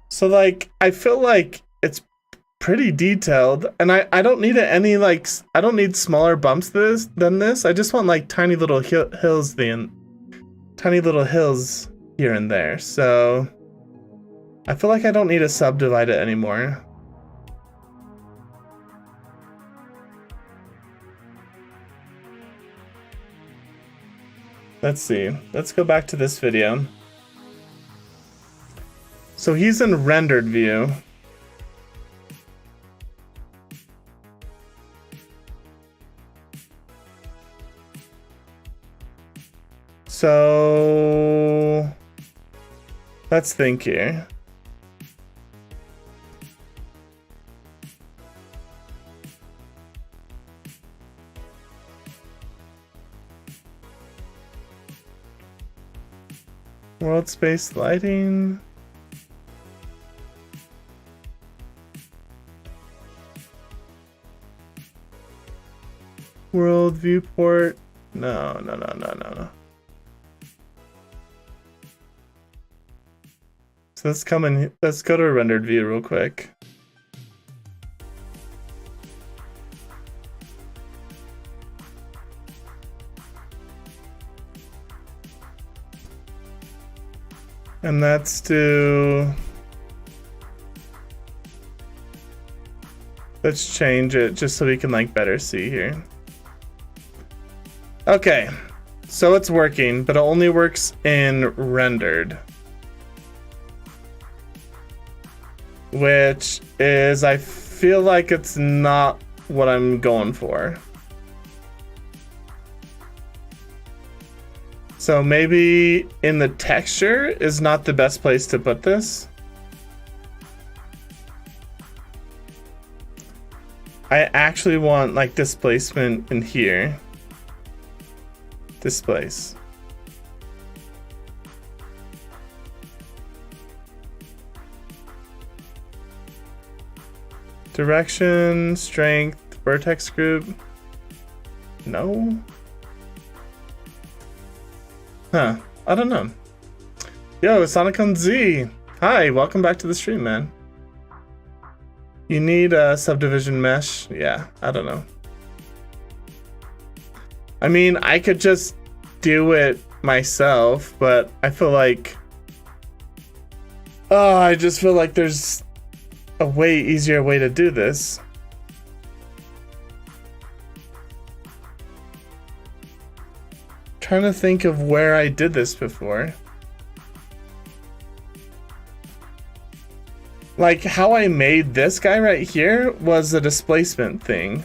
So, like, I feel like it's pretty detailed, and I don't need any, like, I don't need smaller bumps than this. I just want, like, tiny little hills tiny little hills here and there. So, I feel like I don't need to subdivide it anymore. Let's see. Let's go back to this video. So he's in rendered view. So let's think here. World space lighting. World viewport. No. So let's go to a rendered view real quick. And let's change it just so we can like better see here. Okay, so it's working, but it only works in rendered. Which is, I feel like it's not what I'm going for. So maybe in the texture is not the best place to put this. I actually want like displacement in here. Displace. Direction, strength, vertex group. No. Huh. I don't know. Yo, Sonicon Z. Hi, welcome back to the stream, man. You need a subdivision mesh? Yeah, I don't know. I mean, I could just do it myself, but I feel like... Oh, I just feel like there's a way easier way to do this. Trying to think of where I did this before. Like, how I made this guy right here was a displacement thing.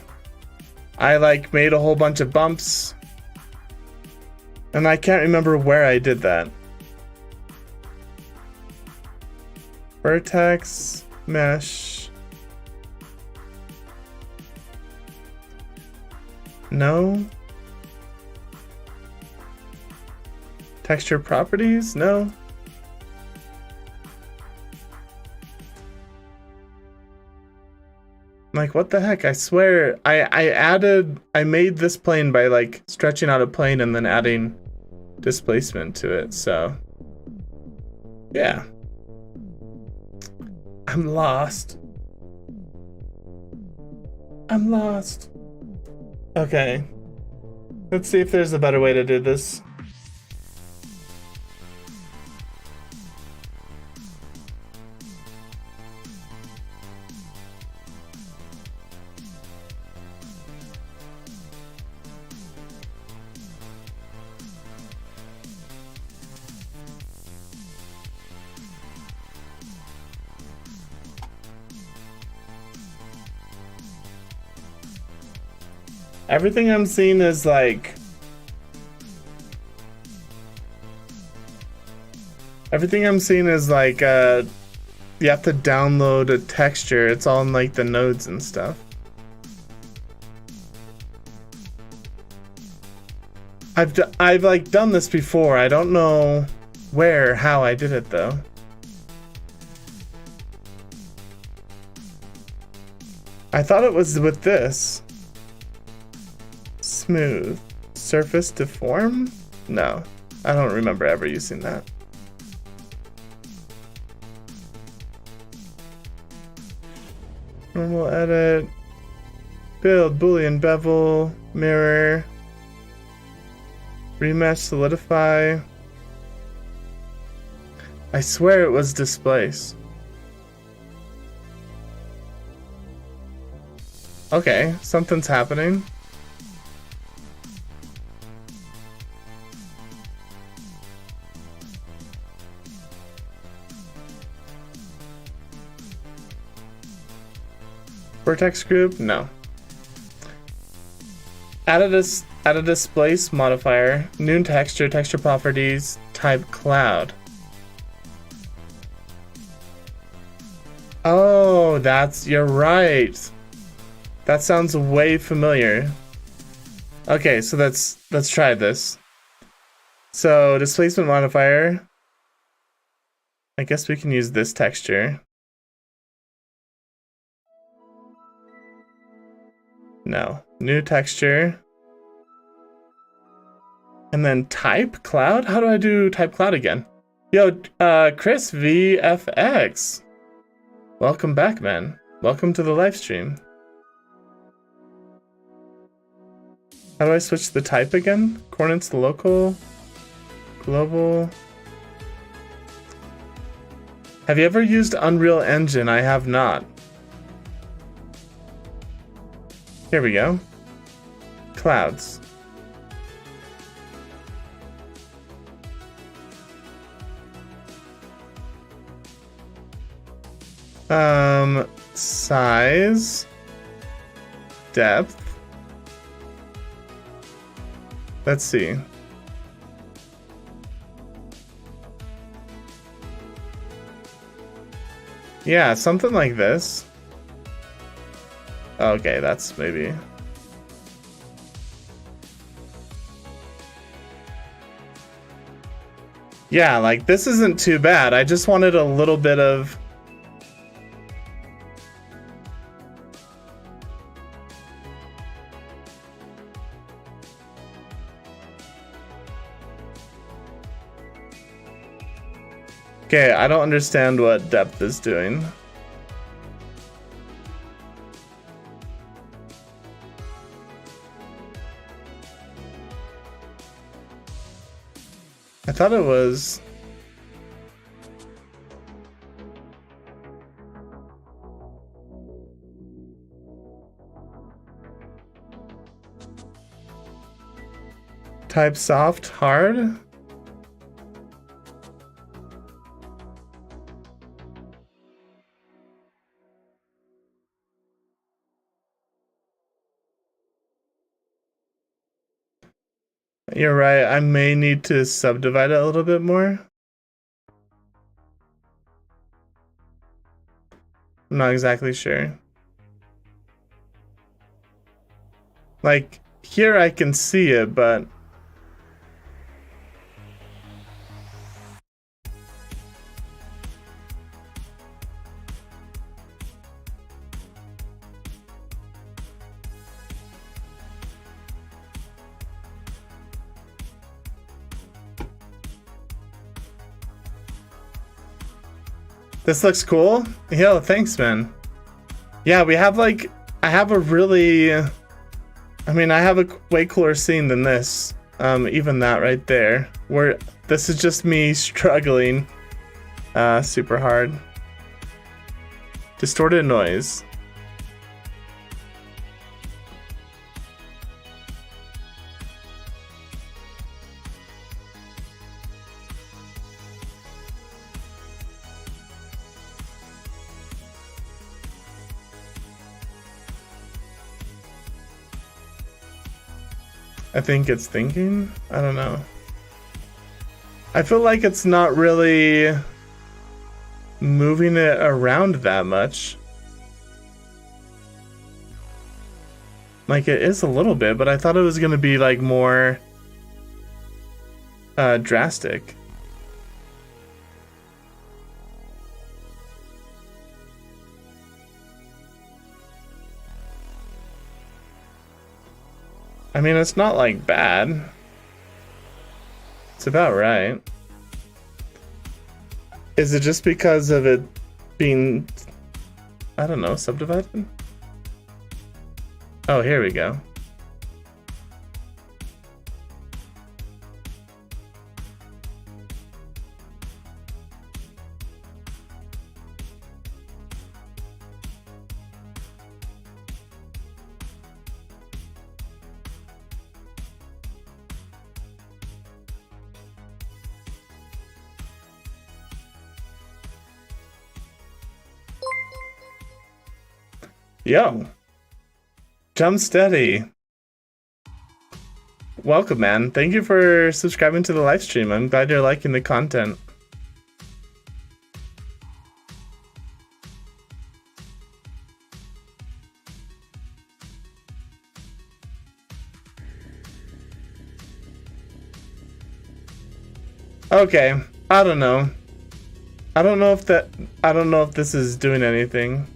I like made a whole bunch of bumps. And I can't remember where I did that. Vertex, mesh. No. Texture properties? No. Like, what the heck? I swear, I made this plane by like stretching out a plane and then adding displacement to it, so yeah. I'm lost. I'm lost. Okay. Let's see if there's a better way to do this. Everything I'm seeing is like... Everything I'm seeing is like, you have to download a texture. It's all in like the nodes and stuff. I've like done this before. I don't know where, how I did it though. I thought it was with this. Smooth. Surface deform? No, I don't remember ever using that. Normal edit. Build, boolean, bevel, mirror. Remesh, solidify. I swear it was displace. Okay, something's happening. Vertex group? No. Add a displace modifier, new texture, texture properties, type cloud. Oh, you're right. That sounds way familiar. Okay, so let's try this. So displacement modifier. I guess we can use this texture. No. New texture. And then type cloud? How do I do type cloud again? Yo, Chris VFX. Welcome back, man. Welcome to the live stream. How do I switch the type again? Coordinates local, global. Have you ever used Unreal Engine? I have not. Here we go. Clouds. Size. Depth. Let's see. Yeah, something like this. Okay, that's maybe... Yeah, like, this isn't too bad. I just wanted a little bit of... Okay, I don't understand what depth is doing. I thought it was... Type soft, hard? You're right. I may need to subdivide it a little bit more. I'm not exactly sure. Like, here I can see it, but... This looks cool. Yo, thanks, man. Yeah, we have like... I have a really... I mean, I have a way cooler scene than this. Even that right there. Where this is just me struggling super hard. Distorted noise. I think it's thinking? I don't know. I feel like it's not really moving it around that much. Like, it is a little bit, but I thought it was gonna be like more drastic. I mean, it's not like bad. It's about right. Is it just because of it being, I don't know, subdivided? Oh, here we go. Yo, Jump Steady. Welcome, man. Thank you for subscribing to the live stream. I'm glad you're liking the content. Okay, I don't know. I don't know if this is doing anything.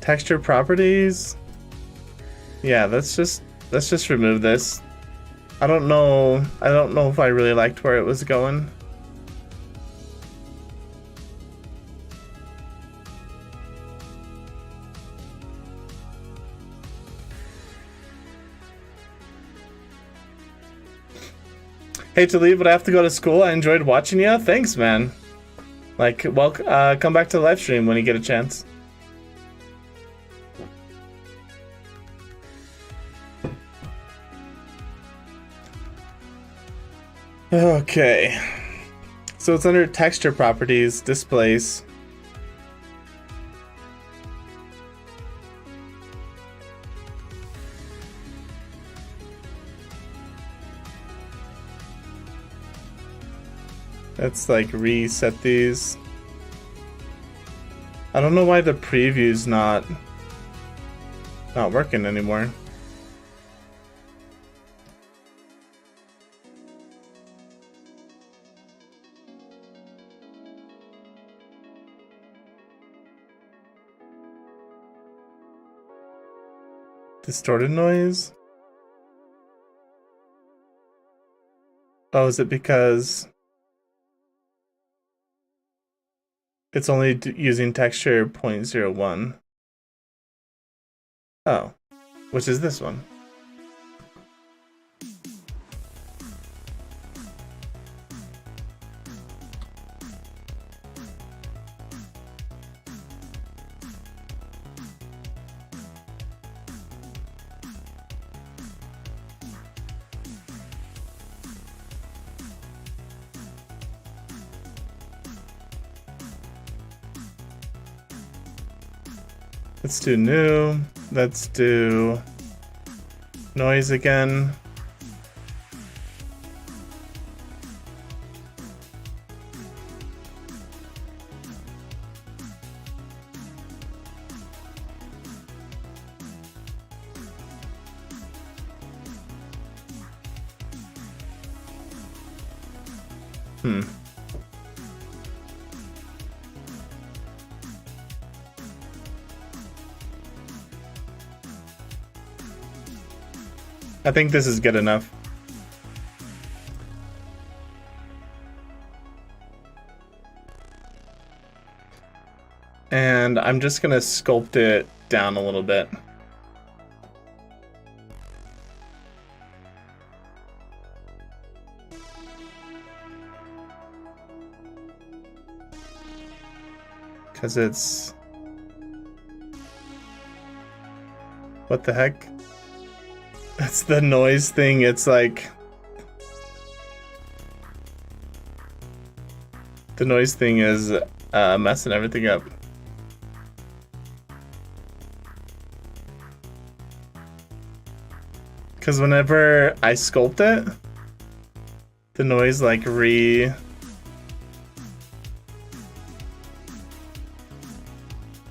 Texture properties. Yeah, let's just remove this. I don't know if I really liked where it was going. Hate to leave, but I have to go to school. I enjoyed watching you. Thanks, man. Like, well, come back to the live stream when you get a chance. Okay. So it's under texture properties, displays. Let's like reset these. I don't know why the preview's not working anymore. Distorted noise? Oh, is it because it's only using texture 0.01? Oh, which is this one. Let's do new. Let's do noise again. I think this is good enough. And I'm just gonna sculpt it down a little bit. Because it's... What the heck? That's the noise thing. It's like... The noise thing is messing everything up. Because whenever I sculpt it, the noise like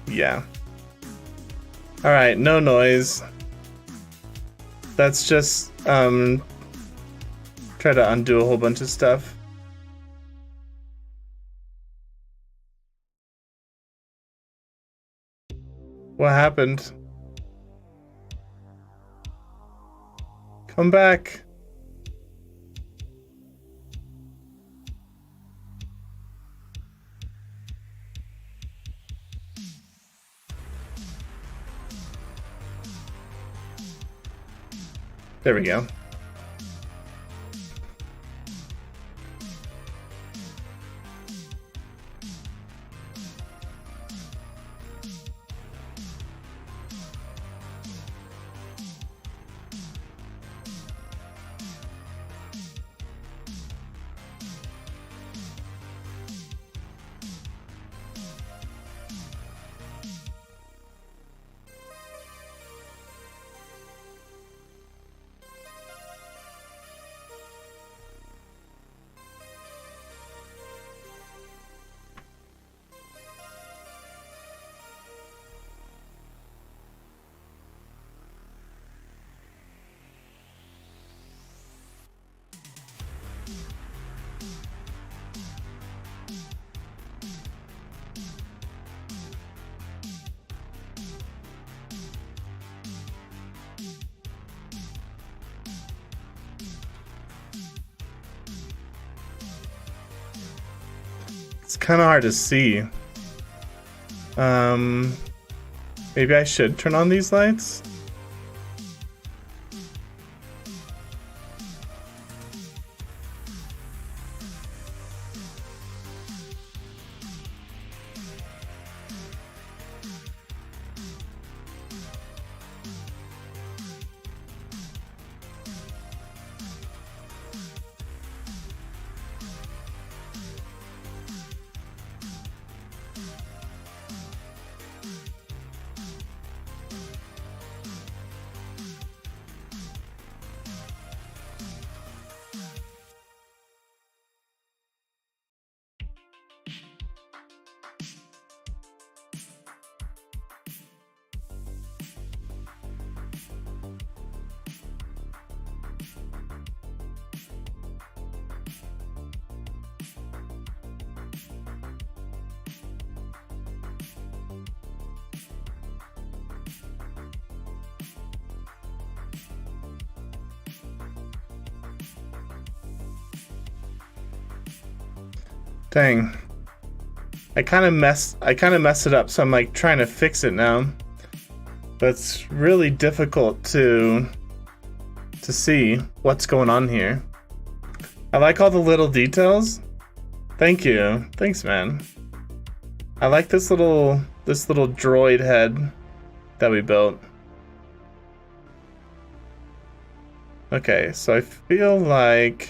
Yeah. Alright, no noise. Let's just try to undo a whole bunch of stuff. What happened? Come back. There we go. It's kind of hard to see. Maybe I should turn on these lights? Dang. I kind of messed it up, so I'm like trying to fix it now. But it's really difficult to see what's going on here. I like all the little details. Thank you. Thanks, man. I like this little droid head that we built. Okay, so I feel like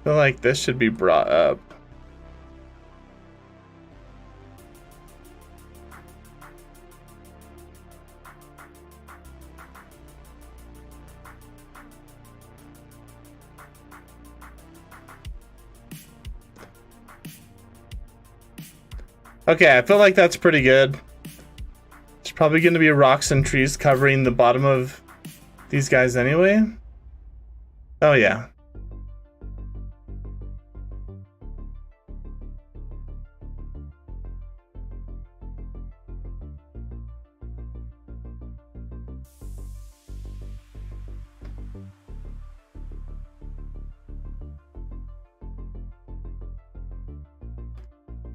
feel like this should be brought up. Okay, I feel like that's pretty good. There's probably going to be rocks and trees covering the bottom of these guys anyway. Oh yeah.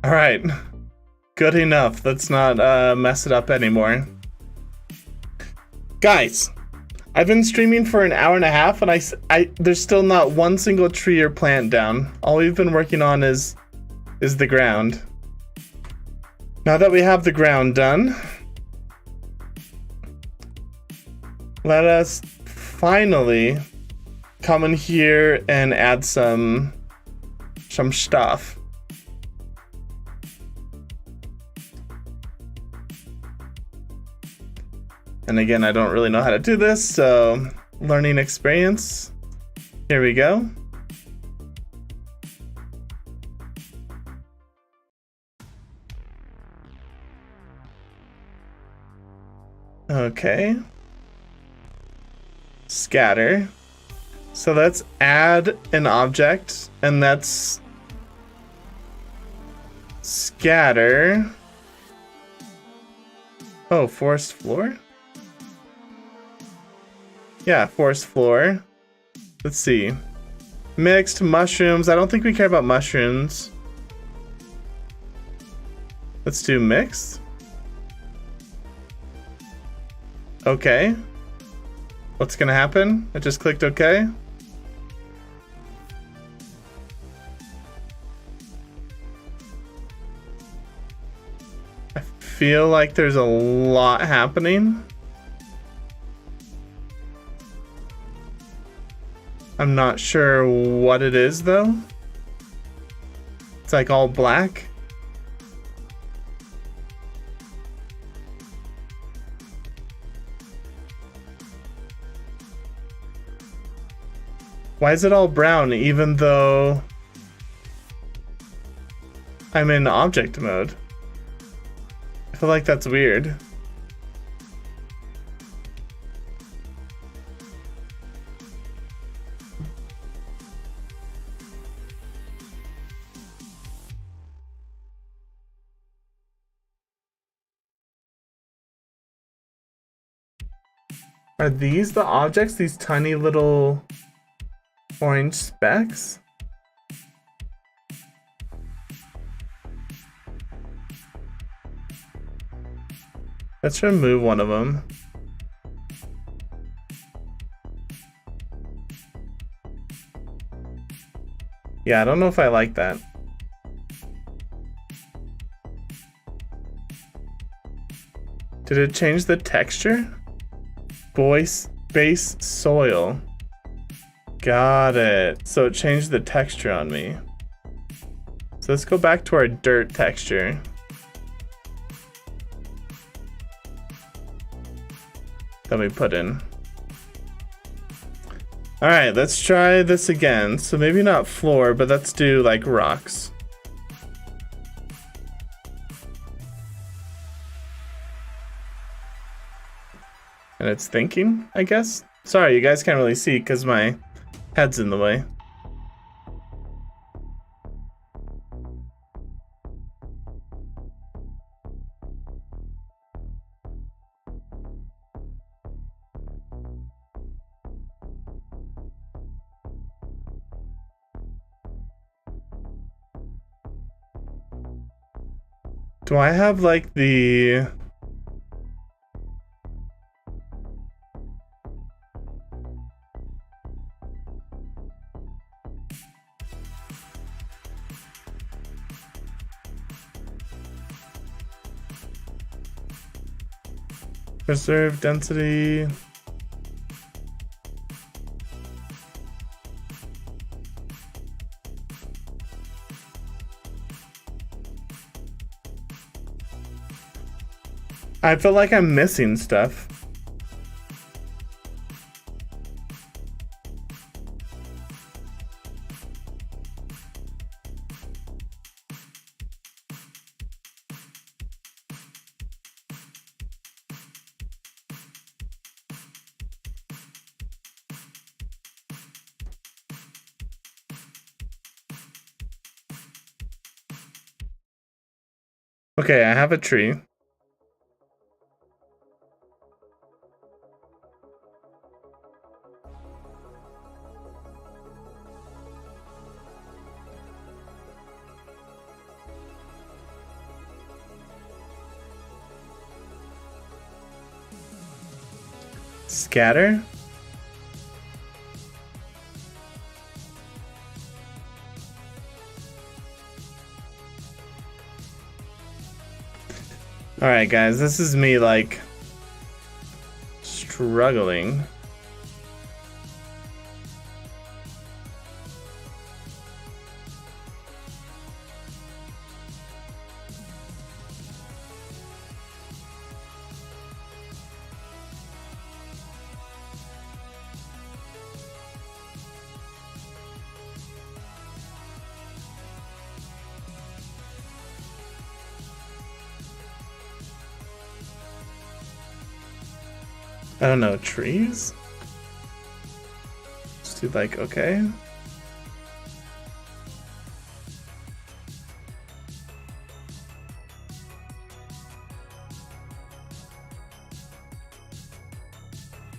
All right. Good enough. Let's not mess it up anymore. Guys, I've been streaming for an hour and a half, and there's still not one single tree or plant down. All we've been working on is the ground. Now that we have the ground done, let us finally come in here and add some stuff. And again, I don't really know how to do this, so learning experience. Here we go. Okay. Scatter. So let's add an object, and that's scatter. Oh, forest floor? Yeah, forest floor. Let's see. Mixed mushrooms. I don't think we care about mushrooms. Let's do mixed. Okay. What's gonna happen? I just clicked OK. I feel like there's a lot happening. I'm not sure what it is though. It's like all black. Why is it all brown even though I'm in object mode? I feel like that's weird. Are these the objects? These tiny little orange specks? Let's remove one of them. Yeah, I don't know if I like that. Did it change the texture? Base soil. Got it. So it changed the texture on me. So let's go back to our dirt texture. That we put in. Alright, let's try this again. So maybe not floor, but let's do like rocks. And it's thinking, I guess. Sorry, you guys can't really see because my head's in the way. Do I have like the... Preserve density. I feel like I'm missing stuff. Okay, I have a tree. Scatter? Alright guys, this is me like struggling. I don't know, trees? Just do like, okay.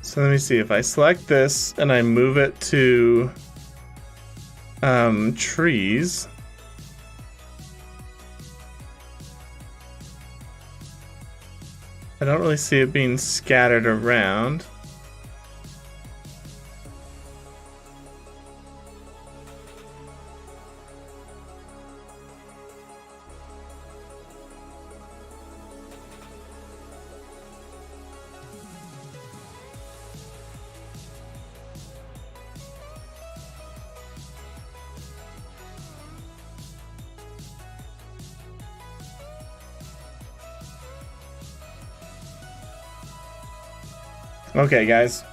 So let me see, if I select this and I move it to trees. I don't really see it being scattered around. Okay, guys.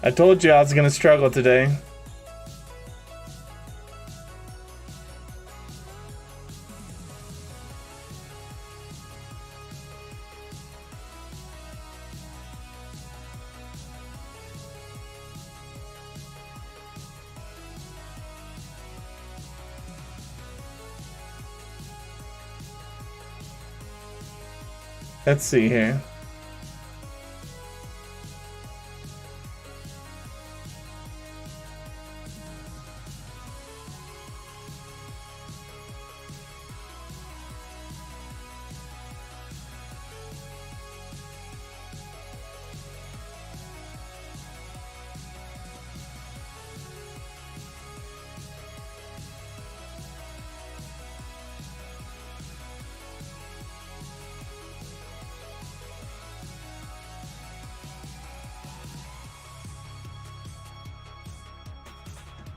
I told you I was gonna struggle today. Let's see here.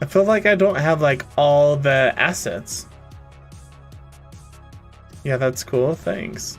I feel like I don't have like all the assets. Yeah, that's cool. Thanks.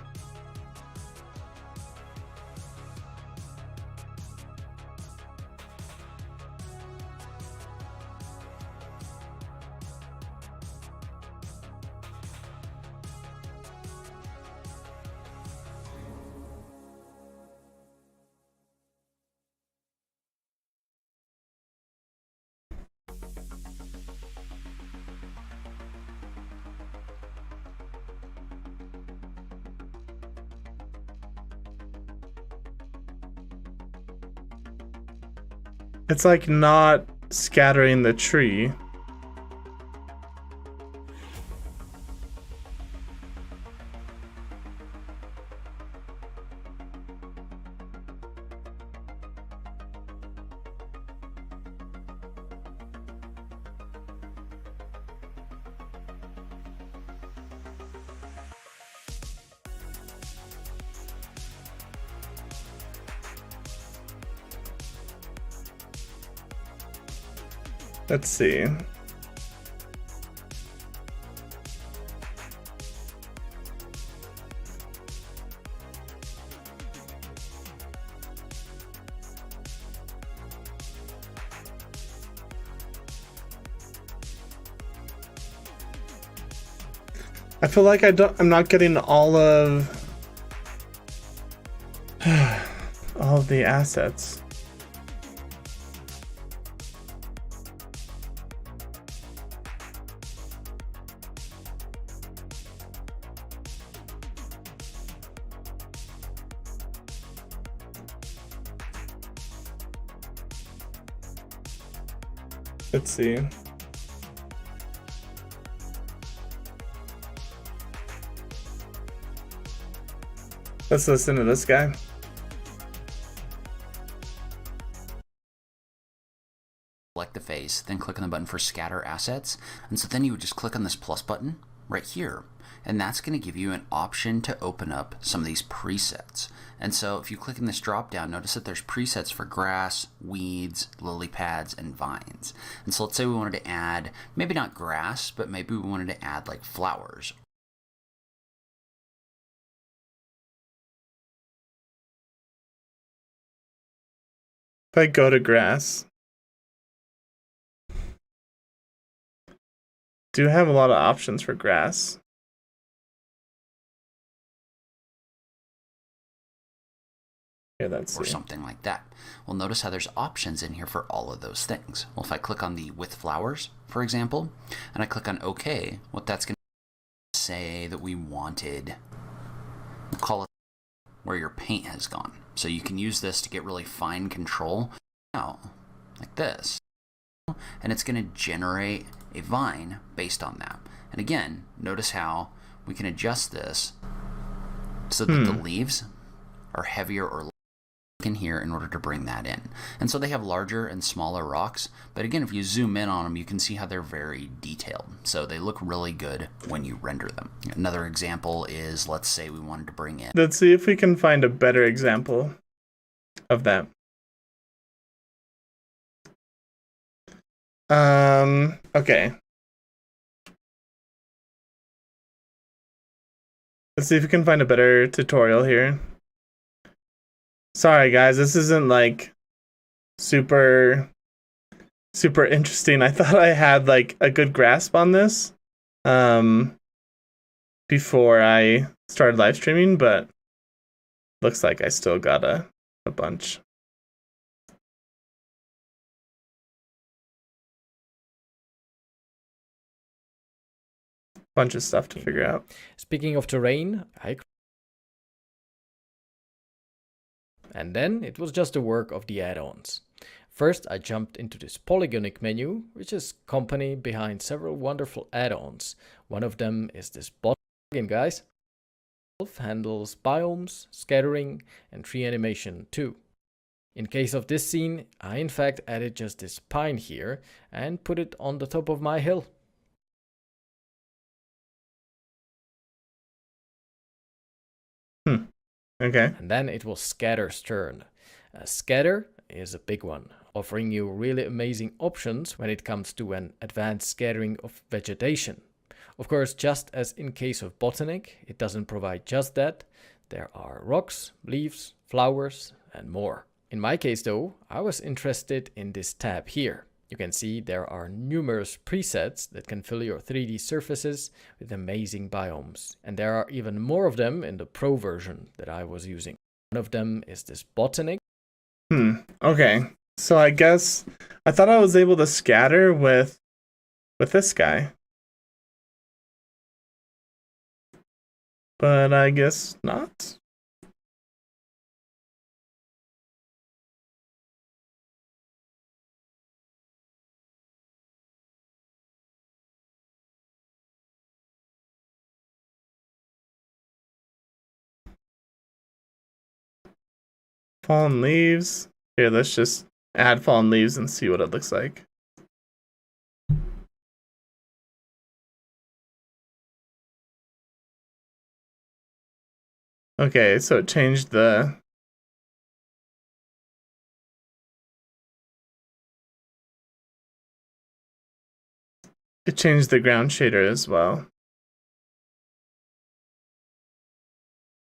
It's like not scattering the tree. Let's see. I feel like I'm not getting all of all of the assets. Let's see. Let's listen to this guy. Select the face, then click on the button for scatter assets. And so then you would just click on this plus button right here. And that's going to give you an option to open up some of these presets. And so if you click in this drop down, notice that there's presets for grass, weeds, lily pads, and vines. And so let's say we wanted to add, maybe not grass, but maybe we wanted to add like flowers. If I go to grass, do have a lot of options for grass. Yeah, that's or something like that. Well, notice how there's options in here for all of those things. Well, if I click on the with flowers, for example, and I click on OK, what that's going to say that we wanted, we'll call it where your paint has gone. So you can use this to get really fine control. Now, like this. And it's going to generate a vine based on that. And again, notice how we can adjust this so that the leaves are heavier or in here in order to bring that in. And so they have larger and smaller rocks, but again, if you zoom in on them, you can see how they're very detailed. So they look really good when you render them. Another example is, let's say we wanted to bring in. Let's see if we can find a better example of that. Okay. Let's see if we can find a better tutorial here. Sorry guys, this isn't like super interesting. I thought I had like a good grasp on this before I started live streaming, but looks like I still got a bunch. Bunch of stuff to figure out. Speaking of terrain, and then it was just the work of the add-ons. First, I jumped into this polygonic menu, which is company behind several wonderful add-ons. One of them is this bot plugin, guys. It handles biomes, scattering, and tree animation too. In case of this scene, I in fact added just this pine here and put it on the top of my hill. Okay. And then it was Scatter's turn. Scatter is a big one, offering you really amazing options when it comes to an advanced scattering of vegetation. Of course, just as in case of Botanic, it doesn't provide just that. There are rocks, leaves, flowers, and more. In my case though, I was interested in this tab here. You can see there are numerous presets that can fill your 3D surfaces with amazing biomes. And there are even more of them in the Pro version that I was using. One of them is this Botanic. Okay. So I guess I thought I was able to scatter with this guy. But I guess not. Fallen leaves. Here, let's just add fallen leaves and see what it looks like. Okay, so it changed the ground shader as well.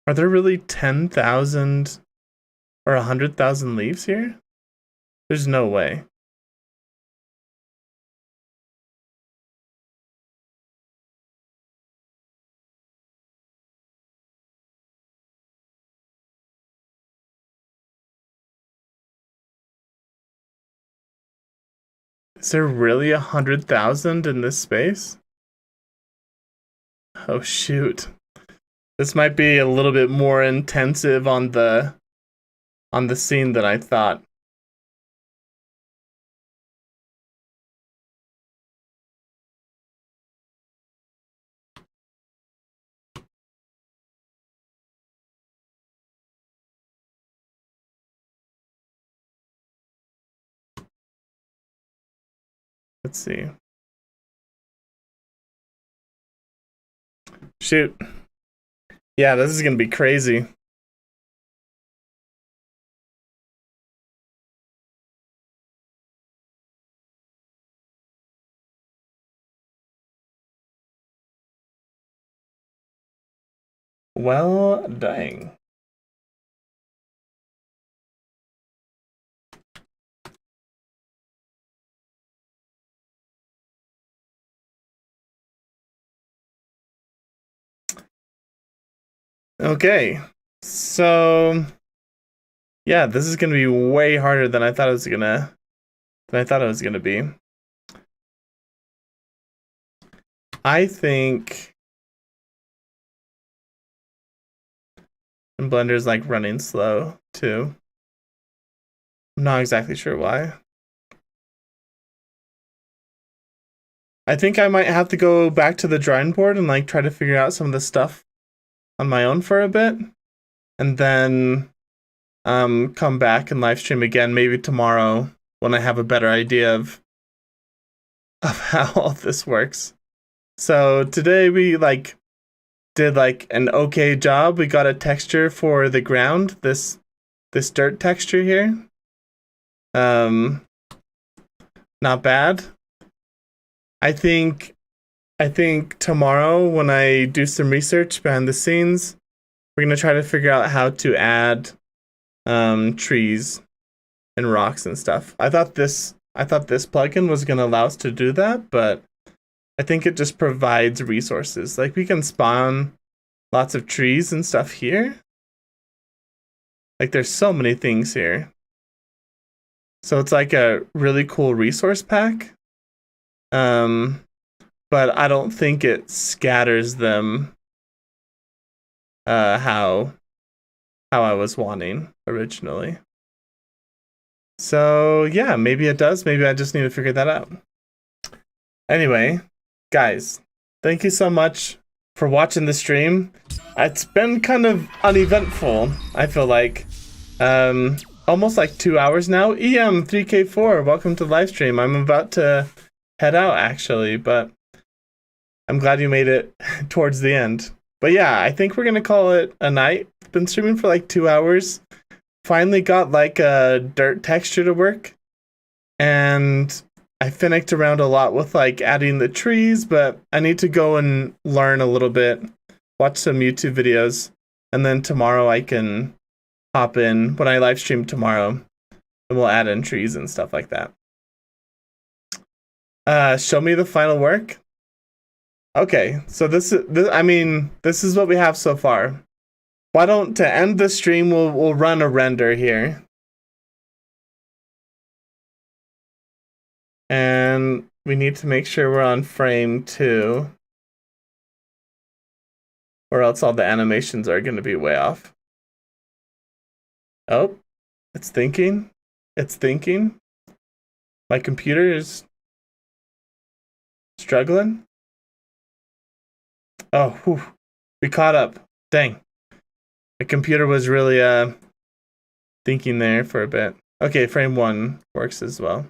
Are there really 10,000 or 100,000 leaves here? There's no way. Is there really 100,000 in this space? Oh shoot. This might be a little bit more intensive on the scene than I thought. Let's see. Shoot. Yeah, this is gonna be crazy. Well, dang. Okay, so yeah, this is gonna be way harder than I thought it was gonna be. I think, and Blender's like running slow too. I'm not exactly sure why. I think I might have to go back to the drawing board and like try to figure out some of the stuff on my own for a bit, and then come back and live stream again maybe tomorrow when I have a better idea of how all this works. So today we like did like an okay job. We got a texture for the ground, this dirt texture here. Not bad. I think tomorrow when I do some research behind the scenes, we're gonna try to figure out how to add trees and rocks and stuff. I thought this plugin was gonna allow us to do that, but I think it just provides resources. Like we can spawn lots of trees and stuff here. Like there's so many things here. So it's like a really cool resource pack. But I don't think it scatters them how I was wanting originally. So yeah, maybe it does. Maybe I just need to figure that out. Anyway, guys, thank you so much for watching the stream. It's been kind of uneventful, I feel like. Almost like 2 hours now. EM3K4, welcome to the live stream. I'm about to head out actually, but I'm glad you made it towards the end. But yeah, I think we're gonna call it a night. Been streaming for like 2 hours. Finally got like a dirt texture to work. And I finicked around a lot with like adding the trees, but I need to go and learn a little bit, watch some YouTube videos, and then tomorrow I can hop in when I live stream tomorrow, and we'll add in trees and stuff like that. Show me the final work. Okay, so this is what we have so far. Why don't, to end the stream, we'll run a render here. And we need to make sure we're on frame 2, or else all the animations are going to be way off. Oh, it's thinking. It's thinking. My computer is struggling. Oh, whew. We caught up. Dang. The computer was really thinking there for a bit. Okay, frame 1 works as well.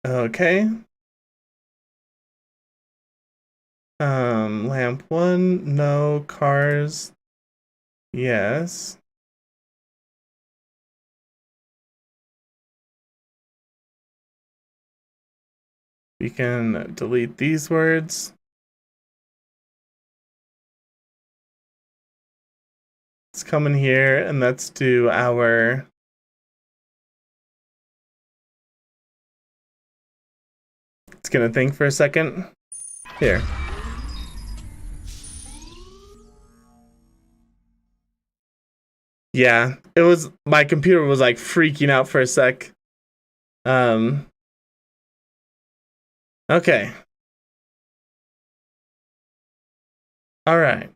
Okay. Lamp 1, no. Cars, yes. We can delete these words. Let's come in here and let's do our it's gonna think for a second. Here. Yeah, it was, my computer was like freaking out for a sec. Okay. All right.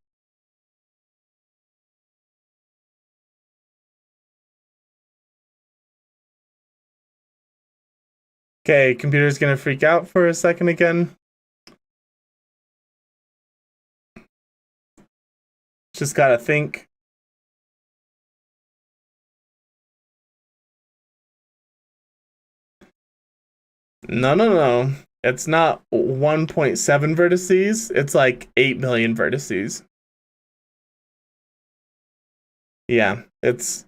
Okay, computer's gonna freak out for a second again. Just gotta think. No. It's not 1.7 vertices. It's like 8 million vertices. Yeah, it's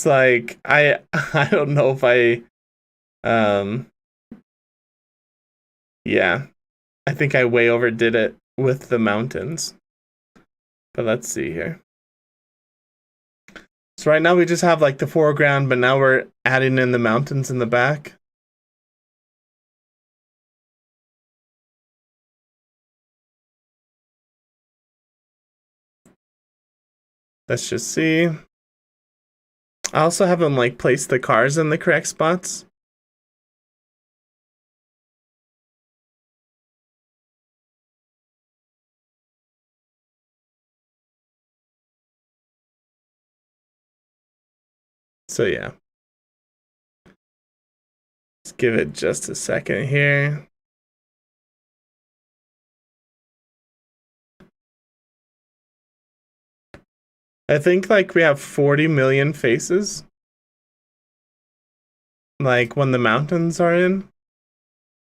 like I don't know if um yeah, I think I way overdid it with the mountains. But let's see here. So right now we just have like the foreground, but now we're adding in the mountains in the back. Let's just see. I also have them like place the cars in the correct spots. So yeah. Let's give it just a second here. I think like we have 40 million faces. Like when the mountains are in.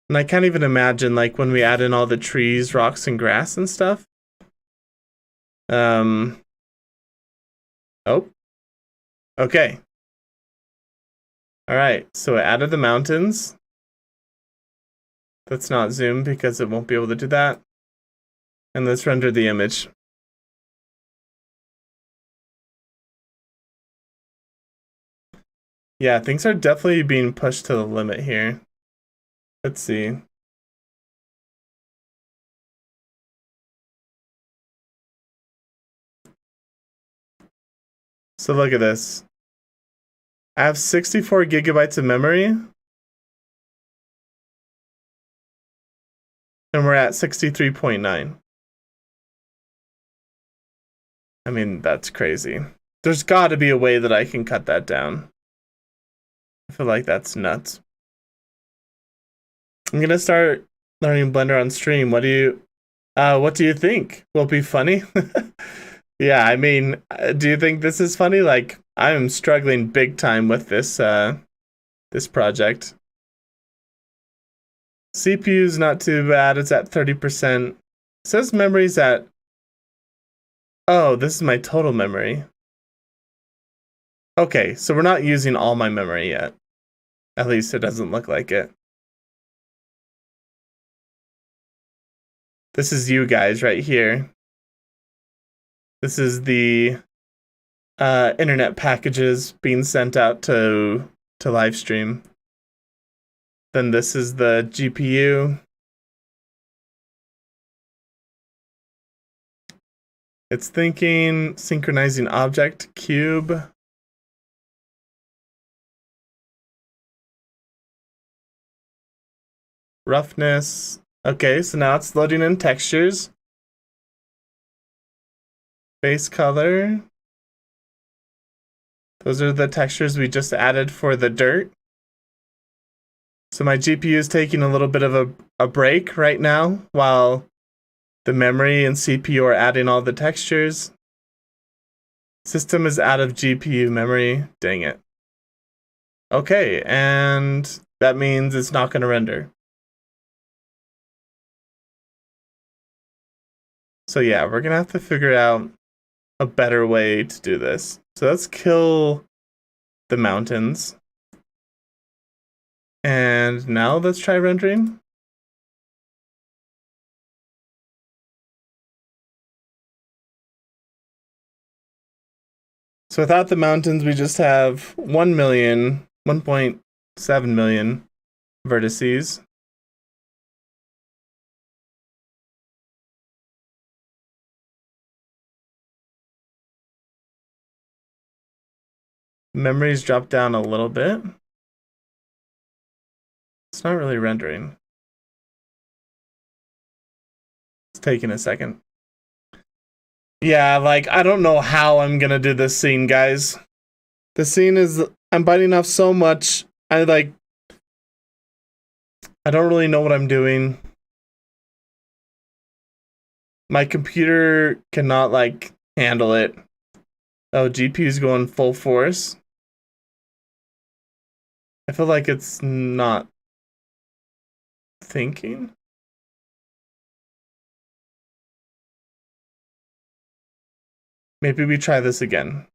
And I can't even imagine like when we add in all the trees, rocks, and grass and stuff. Oh. Okay. All right. So I added the mountains. Let's not zoom because it won't be able to do that. And let's render the image. Yeah, things are definitely being pushed to the limit here. Let's see. So look at this. I have 64 gigabytes of memory. And we're at 63.9. I mean, that's crazy. There's got to be a way that I can cut that down. I feel like that's nuts. I'm gonna start learning Blender on stream. What do you think? Will it be funny? Yeah, I mean, do you think this is funny? Like, I'm struggling big time with this project. CPU's not too bad. It's at 30%. It says memory's at... Oh, this is my total memory. Okay, so we're not using all my memory yet. At least it doesn't look like it. This is you guys right here. This is the internet packages being sent out to live stream. Then this is the GPU. It's thinking, synchronizing object, cube. Roughness. Okay, so now it's loading in textures. Base color. Those are the textures we just added for the dirt. So my GPU is taking a little bit of a break right now while the memory and CPU are adding all the textures. System is out of GPU memory. Dang it. Okay, and that means it's not going to render. So yeah, we're going to have to figure out a better way to do this. So let's kill the mountains. And now let's try rendering. So without the mountains, we just have 1 million, 1.7 million vertices. Memories dropped down a little bit. It's not really rendering. It's taking a second. Yeah, like, I don't know how I'm gonna do this scene, guys. The scene is, I'm biting off so much. I don't really know what I'm doing. My computer cannot, like, handle it. Oh, GPU's going full force. I feel like it's not thinking. Maybe we try this again.